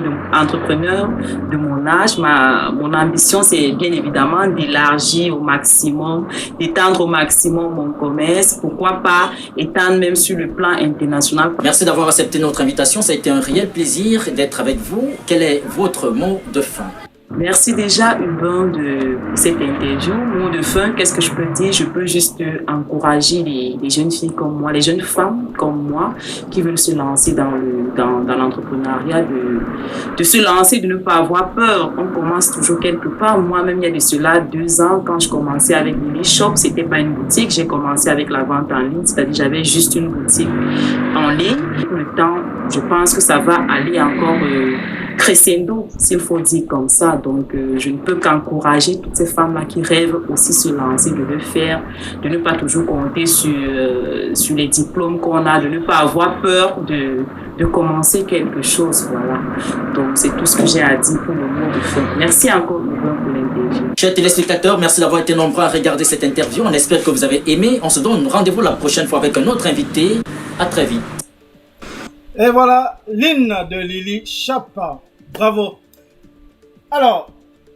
de mon âge, mon ambition, c'est bien évidemment d'élargir au maximum, d'étendre au maximum mon commerce. Pourquoi pas étendre même sur le plan international. Merci d'avoir accepté notre invitation. Ça a été un réel plaisir d'être avec vous. Quel est votre mot de fin? Merci déjà, Urbain, de cette interview. Mot de fin, qu'est-ce que je peux dire? Je peux juste encourager les jeunes filles comme moi, les jeunes femmes comme moi, qui veulent se lancer dans l'entrepreneuriat, de se lancer, de ne pas avoir peur. On commence toujours quelque part. Moi-même, il y a de cela 2 ans, quand je commençais avec Mini Shop, c'était pas une boutique. J'ai commencé avec la vente en ligne, c'est-à-dire j'avais juste une boutique en ligne. Pour le temps, je pense que ça va aller encore crescendo, s'il faut dire comme ça. Donc, je ne peux qu'encourager toutes ces femmes-là qui rêvent aussi se lancer, de le faire, de ne pas toujours compter sur les diplômes qu'on a, de ne pas avoir peur de commencer quelque chose. Voilà. Donc, c'est tout ce que j'ai à dire pour le mot de fin. Merci encore, Urbain, pour l'interview. Chers téléspectateurs, merci d'avoir été nombreux à regarder cette interview. On espère que vous avez aimé. On se donne rendez-vous la prochaine fois avec un autre invité. À très vite. Et voilà, Lynn de Lily Chapa. Bravo. Alors,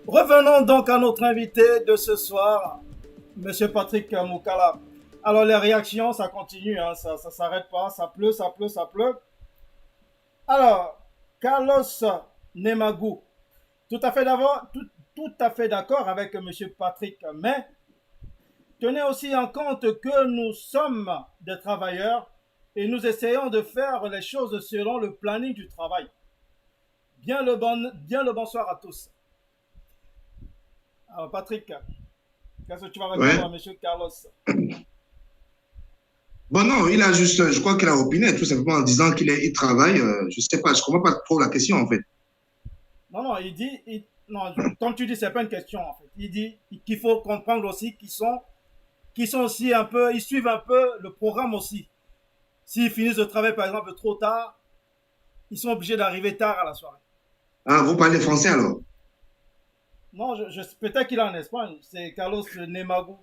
revenons donc à notre invité de ce soir, Monsieur Patrick Moukala. Alors, les réactions, ça continue, hein, ça s'arrête pas, ça pleut, ça pleut, ça pleut. Alors, Carlos Nemagou, tout à fait d'accord avec Monsieur Patrick, mais tenez aussi en compte que nous sommes des travailleurs et nous essayons de faire les choses selon le planning du travail. Bien le bonsoir à tous. Alors Patrick, qu'est-ce que tu vas répondre à Monsieur Carlos? Bon, non, il a juste, je crois qu'il a opiné tout simplement en disant qu'il travaille. Je sais pas, je comprends pas trop la question en fait. Non, il dit, non, comme tu dis, c'est pas une question en fait. Il dit qu'il faut comprendre aussi qu'ils sont aussi un peu, ils suivent un peu le programme aussi. S'ils finissent le travail par exemple trop tard, ils sont obligés d'arriver tard à la soirée. Ah, vous parlez français alors? Non, peut-être qu'il est en Espagne. C'est Carlos Nemagou.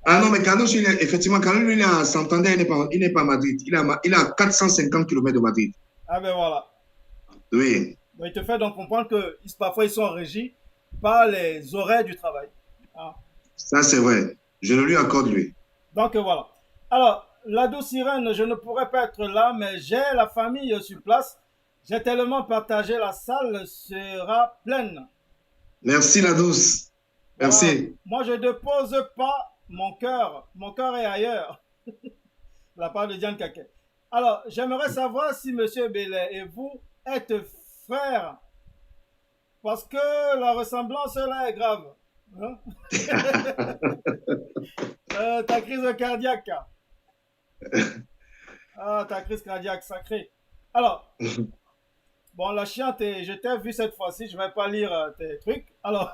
Ah non, mais Carlos, effectivement, Carlos, lui, il est à Santander, il n'est pas à Madrid. Il est à 450 km de Madrid. Ah ben voilà. Oui. Donc, il te fait donc comprendre que parfois ils sont régis par les horaires du travail. Ah. Ça, c'est vrai. Je le lui accorde, lui. Donc voilà. Alors, la douce sirène, je ne pourrais pas être là, mais j'ai la famille sur place. J'ai tellement partagé, la salle sera pleine. Merci, la douce. Voilà. Merci. Moi, je ne dépose pas mon cœur. Mon cœur est ailleurs. La part de Diane Kaké. Alors, j'aimerais savoir si Monsieur Bellet et vous êtes frères, parce que la ressemblance là est grave. Hein? Ta crise cardiaque. Ah, ta crise cardiaque sacrée. Alors, bon, la chiante, je t'ai vu cette fois-ci, je ne vais pas lire tes trucs. Alors,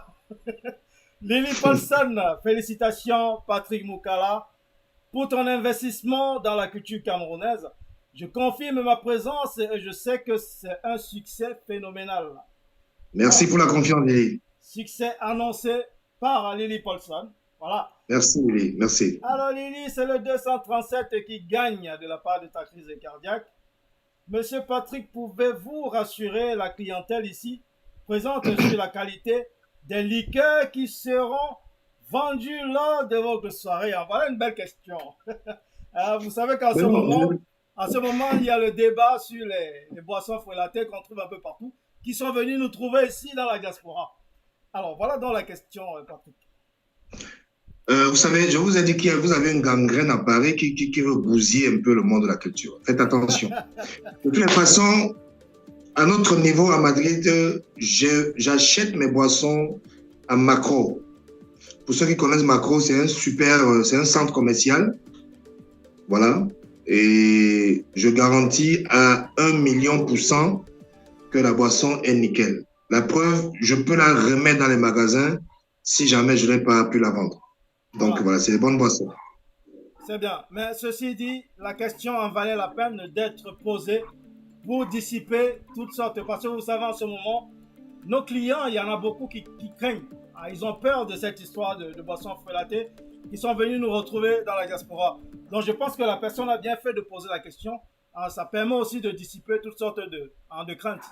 Lily Paulson, félicitations, Patrick Moukala, pour ton investissement dans la culture camerounaise. Je confirme ma présence et je sais que c'est un succès phénoménal. Merci pour la confiance, Lily. Succès annoncé par Lily Paulson. Voilà. Merci, Lily. Merci. Alors, Lily, c'est le 237 qui gagne de la part de ta crise cardiaque. Monsieur Patrick, pouvez-vous rassurer la clientèle ici présente sur la qualité des liqueurs qui seront vendus lors de votre soirée? Voilà une belle question. Vous savez qu'en ce moment, il y a le débat sur les boissons frelatées qu'on trouve un peu partout, qui sont venus nous trouver ici dans la diaspora. Alors, voilà donc la question, Patrick. Vous savez, je vous ai dit que vous avez une gangrène à Paris qui veut bousiller un peu le monde de la culture. Faites attention. De toutes les façons, à notre niveau à Madrid, j'achète mes boissons à Macro. Pour ceux qui connaissent Macro, c'est un centre commercial. Voilà. Et je garantis à 1 000 000% que la boisson est nickel. La preuve, je peux la remettre dans les magasins si jamais je n'ai pas pu la vendre. Donc voilà, c'est des bonnes boissons. C'est bien. Mais ceci dit, la question en valait la peine d'être posée pour dissiper toutes sortes. Parce que vous savez, en ce moment, nos clients, il y en a beaucoup qui craignent. Ils ont peur de cette histoire de boissons frelatées. Ils sont venus nous retrouver dans la diaspora. Donc je pense que la personne a bien fait de poser la question. Ça permet aussi de dissiper toutes sortes de craintes.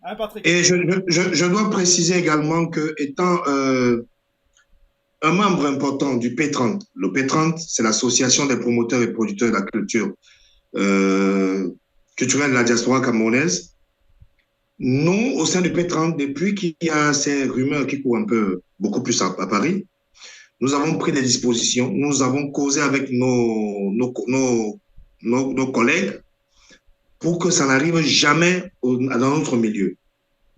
Hein, Patrick? Et je dois préciser également que, étant un membre important du P30, le P30, c'est l'association des promoteurs et producteurs de la culture culturelle de la diaspora camerounaise. Nous, au sein du P30, depuis qu'il y a ces rumeurs qui courent un peu beaucoup plus à Paris, nous avons pris des dispositions, nous avons causé avec nos collègues pour que ça n'arrive jamais dans notre milieu.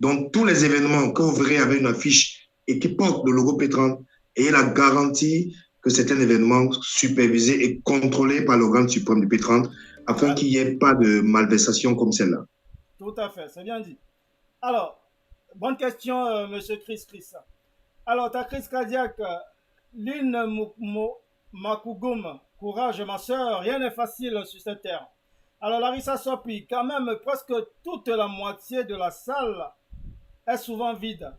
Donc, tous les événements que vous verrez avec une affiche et qui portent le logo P30, ayez la garantie que c'est un événement supervisé et contrôlé par l'organe suprême du P30 afin qu'il n'y ait pas de malversation comme celle-là. Tout à fait, c'est bien dit. Alors, bonne question, monsieur Chris. Alors, ta crise cardiaque, Lynn Makougoum, courage ma soeur, rien n'est facile sur cette terre. Alors, Larissa Sopi, quand même, presque toute la moitié de la salle est souvent vide.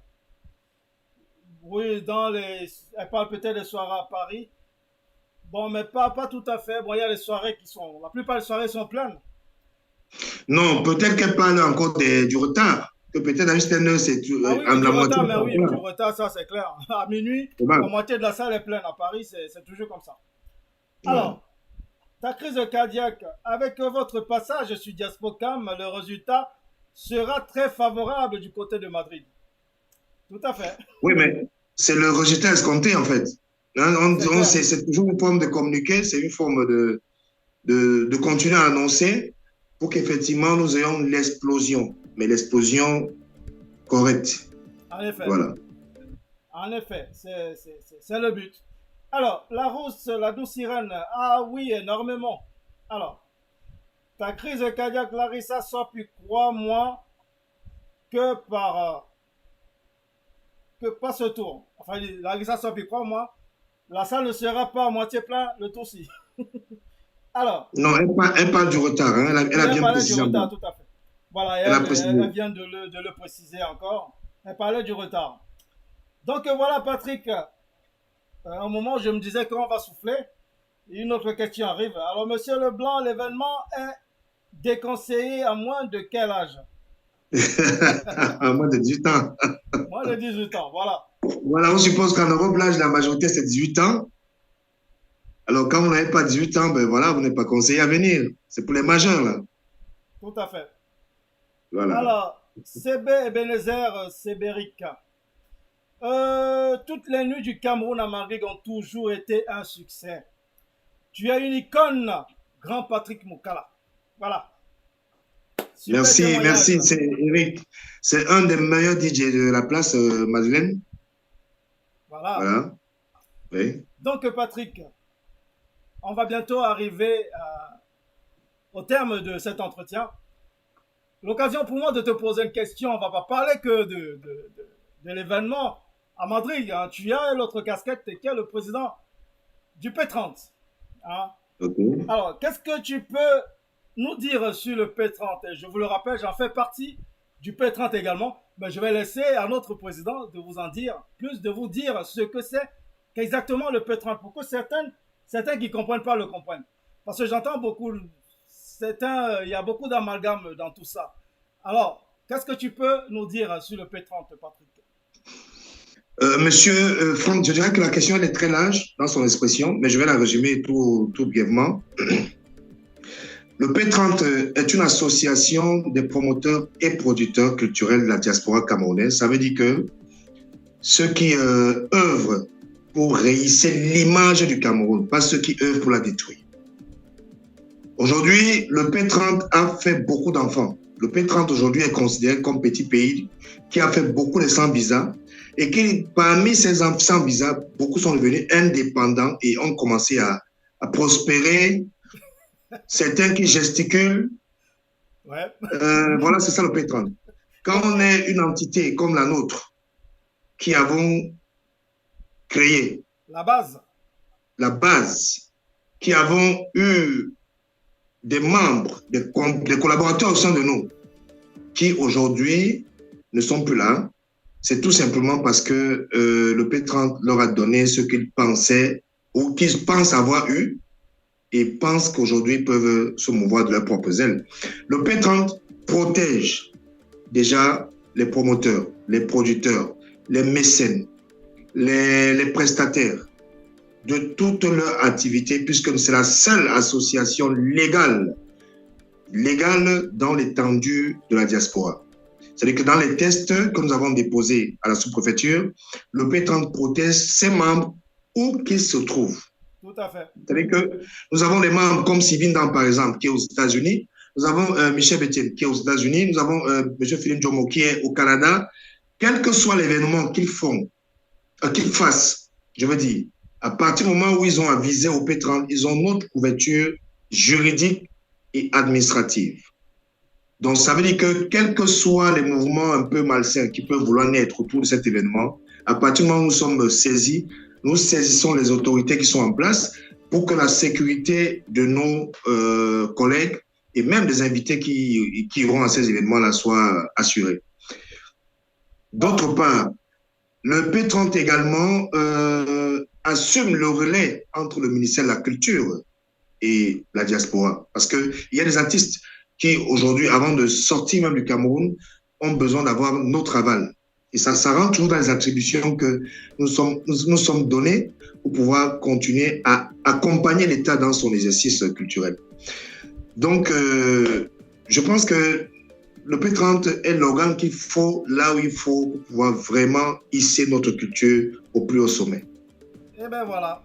Oui, elle parle peut-être des soirées à Paris. Bon, mais pas tout à fait. Bon, il y a les soirées la plupart des soirées sont pleines. Non, peut-être qu'elle parle encore du retard. Que peut-être à Justin, c'est du retard, ça c'est clair. À minuit, la moitié de la salle est pleine. À Paris, c'est toujours comme ça. Alors, ta crise cardiaque, avec votre passage sur Diaspocam, le résultat sera très favorable du côté de Madrid. Tout à fait. Oui, mais c'est le résultat escompté, en fait. C'est toujours une forme de communiquer, c'est une forme de continuer à annoncer pour qu'effectivement nous ayons l'explosion, mais l'explosion correcte. En effet. Voilà. En effet, c'est le but. Alors, la douce sirène, ah oui, énormément. Alors, ta crise cardiaque, Larissa, Sopi, crois-moi que pas ce tour. Enfin, Larissa Sopi, crois-moi, la salle ne sera pas à moitié pleine le tour-ci. Alors. Non, elle parle du retard. Hein. Elle a bien précisé. Du retard, tout à fait. Voilà, elle vient de le préciser encore. Elle parlait du retard. Donc voilà, Patrick. À un moment, je me disais qu'on va souffler. Une autre question arrive. Alors, monsieur Leblanc, l'événement est déconseillé à moins de quel âge? À moins de 18 ans. Moins de 18 ans, voilà. Voilà, on suppose qu'en Europe, l'âge de la majorité, c'est 18 ans. Alors, quand vous n'avez pas 18 ans, ben voilà, vous n'êtes pas conseillé à venir. C'est pour les majeurs, là. Tout à fait. Voilà. Alors, CB Ebenezer Seberica. Toutes les nuits du Cameroun à Madrid ont toujours été un succès. Tu es une icône, grand Patrick Moukala. Voilà. Super Merci, témoignage. merci, c'est Eric. C'est un des meilleurs DJ de la place, Madeleine. Voilà. Voilà. Oui. Donc, Patrick, on va bientôt arriver au terme de cet entretien. L'occasion pour moi de te poser une question. On ne va pas parler que de l'événement à Madrid. Hein. Tu as l'autre casquette qui est le président du P30. Hein. Okay. Alors, qu'est-ce que tu peux nous dire sur le P30? Et je vous le rappelle, j'en fais partie du P30 également. Mais je vais laisser à notre président de vous en dire plus, de vous dire ce que c'est qu'exactement le P30. Pour que certains qui ne comprennent pas le comprennent. Parce que j'entends beaucoup, il y a beaucoup d'amalgame dans tout ça. Alors, qu'est-ce que tu peux nous dire sur le P30, Patrick? Monsieur Franck, je dirais que la question elle est très large dans son expression, mais je vais la résumer tout brièvement. Le P30 est une association des promoteurs et producteurs culturels de la diaspora camerounaise. Ça veut dire que ceux qui œuvrent pour réhisser l'image du Cameroun, pas ceux qui œuvrent pour la détruire. Aujourd'hui, le P30 a fait beaucoup d'enfants. Le P30 aujourd'hui est considéré comme petit pays qui a fait beaucoup de sans-visa et qui, parmi ces sans-visa, beaucoup sont devenus indépendants et ont commencé à prospérer. Certains qui gesticulent. Ouais. Voilà, c'est ça le P30. Quand on est une entité comme la nôtre, qui avons créé la base, qui avons eu des membres, des collaborateurs au sein de nous, qui aujourd'hui ne sont plus là, c'est tout simplement parce que le P30 leur a donné ce qu'ils pensaient ou qu'ils pensent avoir eu et pensent qu'aujourd'hui ils peuvent se mouvoir de leurs propres ailes. Le P30 protège déjà les promoteurs, les producteurs, les mécènes, les prestataires de toute leur activité, puisque c'est la seule association légale dans l'étendue de la diaspora. C'est-à-dire que dans les tests que nous avons déposés à la sous-préfecture, le P30 protège ses membres où qu'ils se trouvent. Tout à fait. C'est-à-dire que nous avons des membres comme Sivindan, par exemple, qui est aux États-Unis. Nous avons Michel Betienne, qui est aux États-Unis. Nous avons M. Philippe Jomo, qui est au Canada. Quel que soit l'événement qu'ils fassent, je veux dire, à partir du moment où ils ont avisé au P30, ils ont notre couverture juridique et administrative. Donc, ça veut dire que quels que soient les mouvements un peu malsains qui peuvent vouloir naître autour de cet événement, à partir du moment où nous sommes saisis, nous saisissons les autorités qui sont en place pour que la sécurité de nos collègues et même des invités qui iront à ces événements-là soit assurée. D'autre part, le P30 également assume le relais entre le ministère de la Culture et la diaspora. Parce qu'il y a des artistes qui, aujourd'hui, avant de sortir même du Cameroun, ont besoin d'avoir notre aval. Et ça rentre toujours dans les attributions que nous sommes donnés pour pouvoir continuer à accompagner l'État dans son exercice culturel. Donc, je pense que le P30 est l'organe qu'il faut, là où il faut, pour pouvoir vraiment hisser notre culture au plus haut sommet. Eh bien voilà,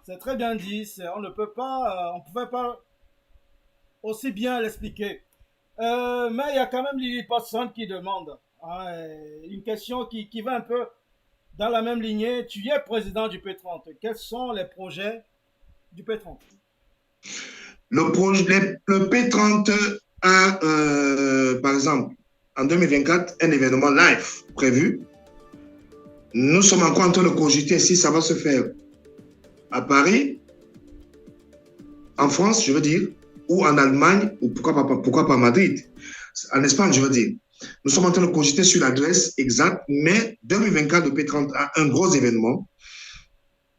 c'est très bien dit, on ne pouvait pas aussi bien l'expliquer. Mais il y a quand même Lily Patson qui demande une question qui va un peu dans la même lignée. Tu es président du P30. Quels sont les projets du P30? Le P30 a, par exemple, en 2024, un événement live prévu. Nous sommes encore en train de cogiter si ça va se faire à Paris, en France, je veux dire, ou en Allemagne, ou pourquoi pas Madrid, en Espagne, je veux dire. Nous sommes en train de cogiter sur l'adresse exacte, mais 2024, le P30 a un gros événement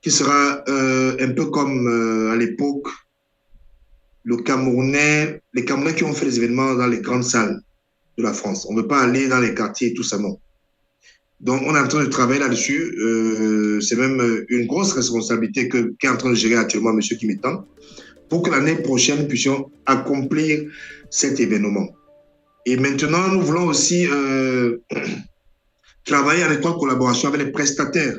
qui sera un peu comme à l'époque, les Camerounais qui ont fait les événements dans les grandes salles de la France. On ne veut pas aller dans les quartiers et tout ça, non. Donc, on est en train de travailler là-dessus. C'est même une grosse responsabilité qu'est en train de gérer actuellement M. Kimitan pour que l'année prochaine, nous puissions accomplir cet événement. Et maintenant, nous voulons aussi travailler en étroite collaboration avec les prestataires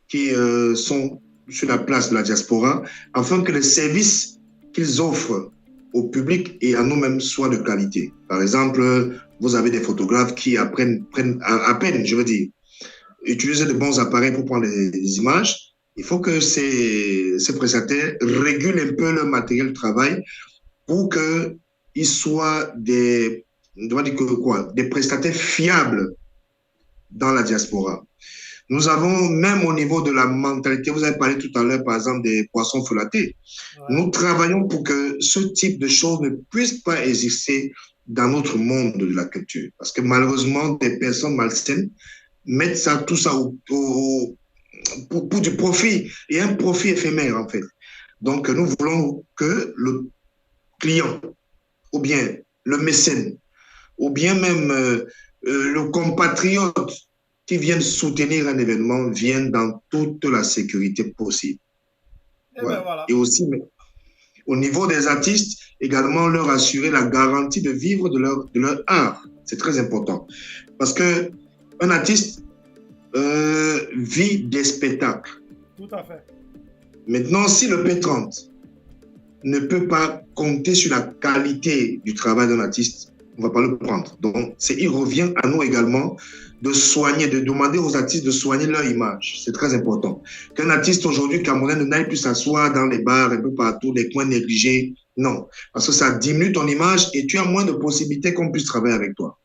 qui sont sur la place de la diaspora, afin que les services qu'ils offrent au public et à nous-mêmes soient de qualité. Par exemple, vous avez des photographes qui prennent à peine, je veux dire, utiliser de bons appareils pour prendre des images. Il faut que ces prestataires régulent un peu leur matériel de travail pour qu'ils soient des prestataires fiables dans la diaspora. Nous avons, même au niveau de la mentalité, vous avez parlé tout à l'heure, par exemple, des poissons felatés. Ouais. Nous travaillons pour que ce type de choses ne puisse pas exister dans notre monde de la culture. Parce que malheureusement, des personnes malsaines mettent tout ça pour du profit, et un profit éphémère, en fait. Donc, nous voulons que le client, ou bien le mécène, ou bien même le compatriote qui viennent soutenir un événement viennent dans toute la sécurité possible. Voilà. Ben voilà. Et aussi, au niveau des artistes, également leur assurer la garantie de vivre de leur art. C'est très important. Parce qu'un artiste vit des spectacles. Tout à fait. Maintenant, si le P30 ne peut pas compter sur la qualité du travail d'un artiste, on ne va pas le prendre. Donc, il revient à nous également de soigner, de demander aux artistes de soigner leur image. C'est très important. Qu'un artiste aujourd'hui camerounais ne n'aille plus s'asseoir dans les bars, un peu partout, les coins négligés. Non, parce que ça diminue ton image et tu as moins de possibilités qu'on puisse travailler avec toi.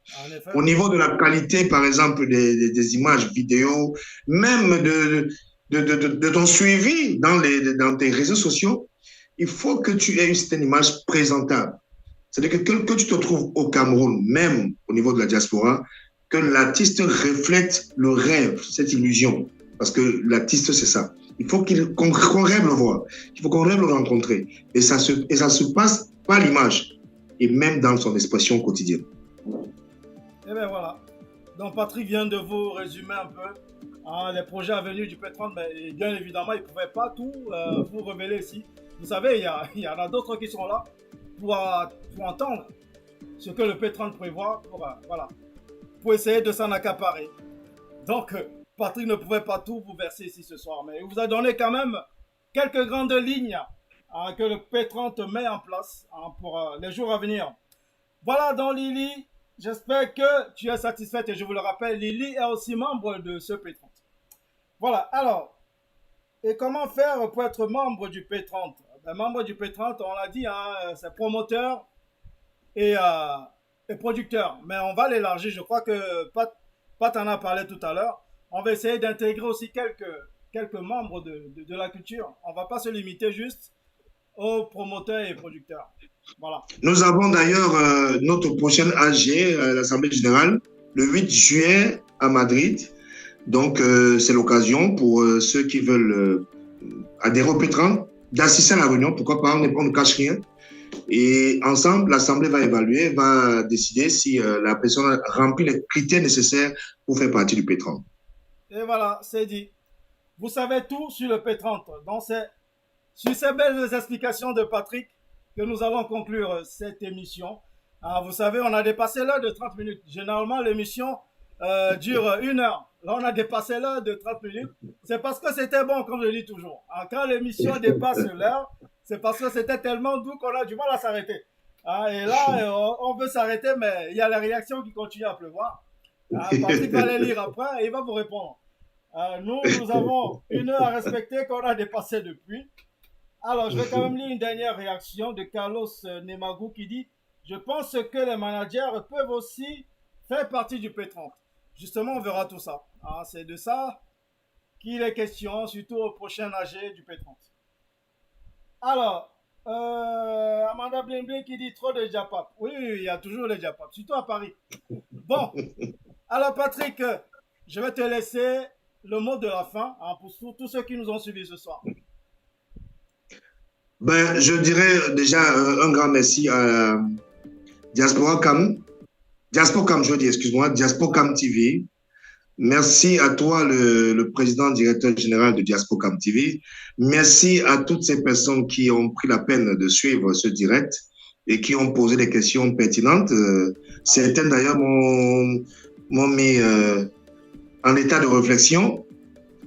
Au niveau de la qualité, par exemple, des images vidéo, même de ton suivi dans tes réseaux sociaux, il faut que tu aies une image présentable. C'est-à-dire que tu te trouves au Cameroun, même au niveau de la diaspora, que l'artiste reflète le rêve, cette illusion. Parce que l'artiste, c'est ça. Il faut qu'on rêve le voir. Il faut qu'on rêve le rencontrer. Et ça se passe par l'image. Et même dans son expression quotidienne. Et bien voilà. Donc Patrick vient de vous résumer un peu les projets à venir du P30. Mais bien évidemment, il ne pouvait pas tout vous révéler ici. Vous savez, il y en a d'autres qui sont là pour entendre ce que le P30 prévoit pour essayer de s'en accaparer. Donc, Patrick ne pouvait pas tout vous verser ici ce soir, mais il vous a donné quand même quelques grandes lignes que le P30 met en place pour les jours à venir. Voilà, donc Lily, j'espère que tu es satisfaite et je vous le rappelle, Lily est aussi membre de ce P30. Voilà, alors, et comment faire pour être membre du P30 ? Membre du P30, on l'a dit, c'est promoteur et producteur. Mais on va l'élargir. Je crois que Pat en a parlé tout à l'heure. On va essayer d'intégrer aussi quelques membres de la culture. On ne va pas se limiter juste aux promoteurs et producteurs. Voilà. Nous avons d'ailleurs notre prochaine AG, l'Assemblée Générale, le 8 juillet à Madrid. Donc, c'est l'occasion pour ceux qui veulent adhérer au P30 d'assister à la réunion. Pourquoi pas, on ne cache rien. Et ensemble, l'Assemblée va évaluer, va décider si la personne remplit les critères nécessaires pour faire partie du P30. Et voilà, c'est dit. Vous savez tout sur le P30. Donc, c'est sur ces belles explications de Patrick que nous allons conclure cette émission. Alors, vous savez, on a dépassé l'heure de 30 minutes. Généralement, l'émission dure 1 heure. Là, on a dépassé l'heure de 30 minutes. C'est parce que c'était bon, comme je dis toujours. Alors, quand l'émission dépasse l'heure, c'est parce que c'était tellement doux qu'on a du mal à s'arrêter. Et là, on veut s'arrêter, mais il y a la réaction qui continue à pleuvoir. Patrick va les lire après et il va vous répondre. Nous avons 1 heure à respecter qu'on a dépassé depuis. Alors, je vais quand même lire une dernière réaction de Carlos Nemagou qui dit « Je pense que les managers peuvent aussi faire partie du P30. » Justement, on verra tout ça. C'est de ça qu'il est question, surtout au prochain AG du P30. Alors, Amanda Blimblin qui dit trop de Japap. Oui, il y a toujours les Japap, surtout à Paris. Bon, alors Patrick, je vais te laisser le mot de la fin pour tous ceux qui nous ont suivis ce soir. Je dirais déjà un grand merci à Diaspocam, Diaspocam TV. Merci à toi, le président directeur général de Diaspocam TV. Merci à toutes ces personnes qui ont pris la peine de suivre ce direct et qui ont posé des questions pertinentes. Certaines d'ailleurs m'ont mis en état de réflexion.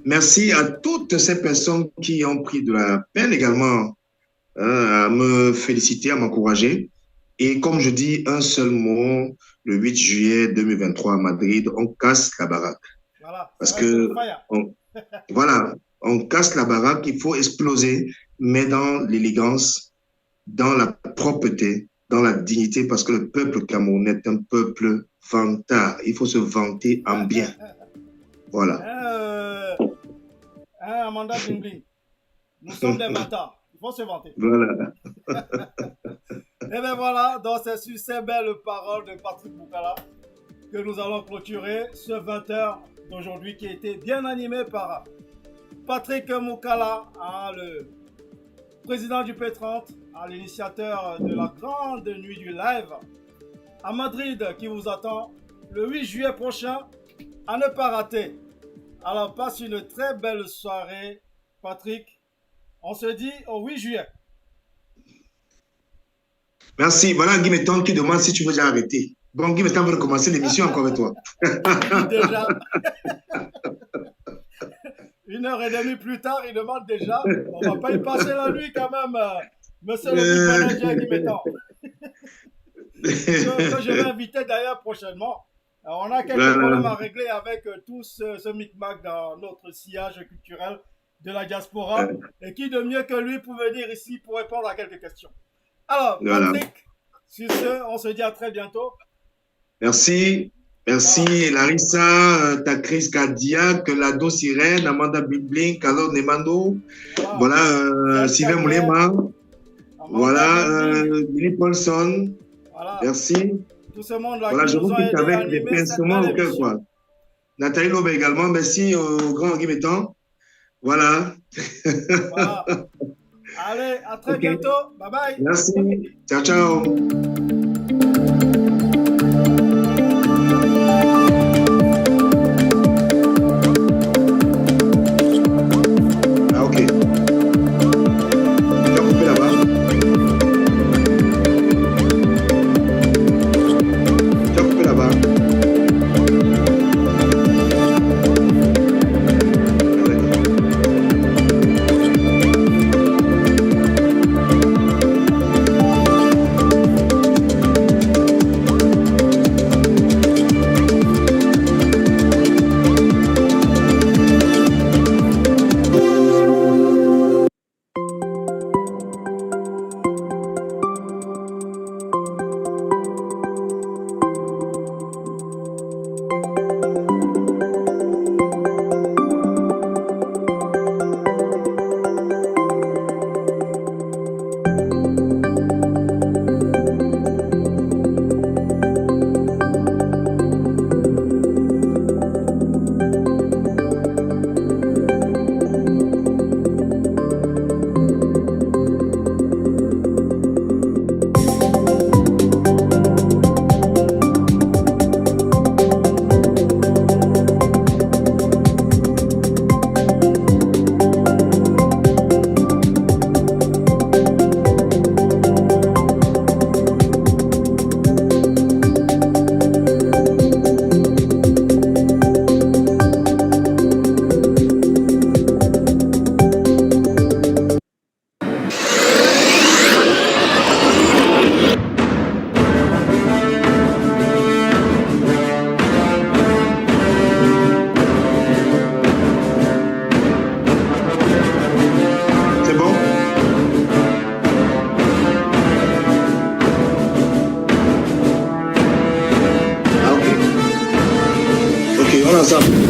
Merci à toutes ces personnes qui ont pris de la peine également à me féliciter, à m'encourager. Et comme je dis un seul mot, le 8 juillet 2023 à Madrid, on casse la baraque. Voilà. Parce que, voilà, on casse la baraque, il faut exploser, mais dans l'élégance, dans la propreté, dans la dignité, parce que le peuple camerounais est un peuple vantard. Il faut se vanter en bien. Voilà. Amanda Bling, nous sommes des vantards. Il faut se vanter. Voilà. Et bien voilà, donc c'est sur ces belles paroles de Patrick Moukala que nous allons clôturer ce 20h d'aujourd'hui qui a été bien animé par Patrick Moukala, le président du P30, l'initiateur de la grande nuit du live à Madrid qui vous attend le 8 juillet prochain à ne pas rater. Alors passe une très belle soirée, Patrick. On se dit au 8 juillet. Merci. Voilà Guy Metton qui demande si tu veux déjà arrêter. Bon, Guy Metton veut recommencer l'émission encore avec toi. Déjà. 1h30 plus tard, il demande déjà. On ne va pas y passer la nuit quand même, monsieur le manager Guy Metton. Que je vais inviter d'ailleurs prochainement. Alors, on a quelques problèmes à régler avec tout ce micmac dans notre sillage culturel de la diaspora. Et qui de mieux que lui pour venir ici pour répondre à quelques questions. Alors, Patrick, sur ce, on se dit à très bientôt. Merci. Merci, Larissa, Takris Cardiac, Lado Sirène, Amanda Bibling, Carlo Nemando, voilà, Sylvain Moulema, voilà, Billy Paulson. Voilà. Merci. Tout ce monde-là. Voilà, je vous quitte avec des pincements au cœur, quoi. Nathalie Lobe également, merci au grand Guy Metton. Voilà. Voilà. Allez, à très bientôt. Bye bye. Merci. Ciao, ciao. Ah, ok. Tu as coupé là-bas. Tu as coupé là-bas. What's up?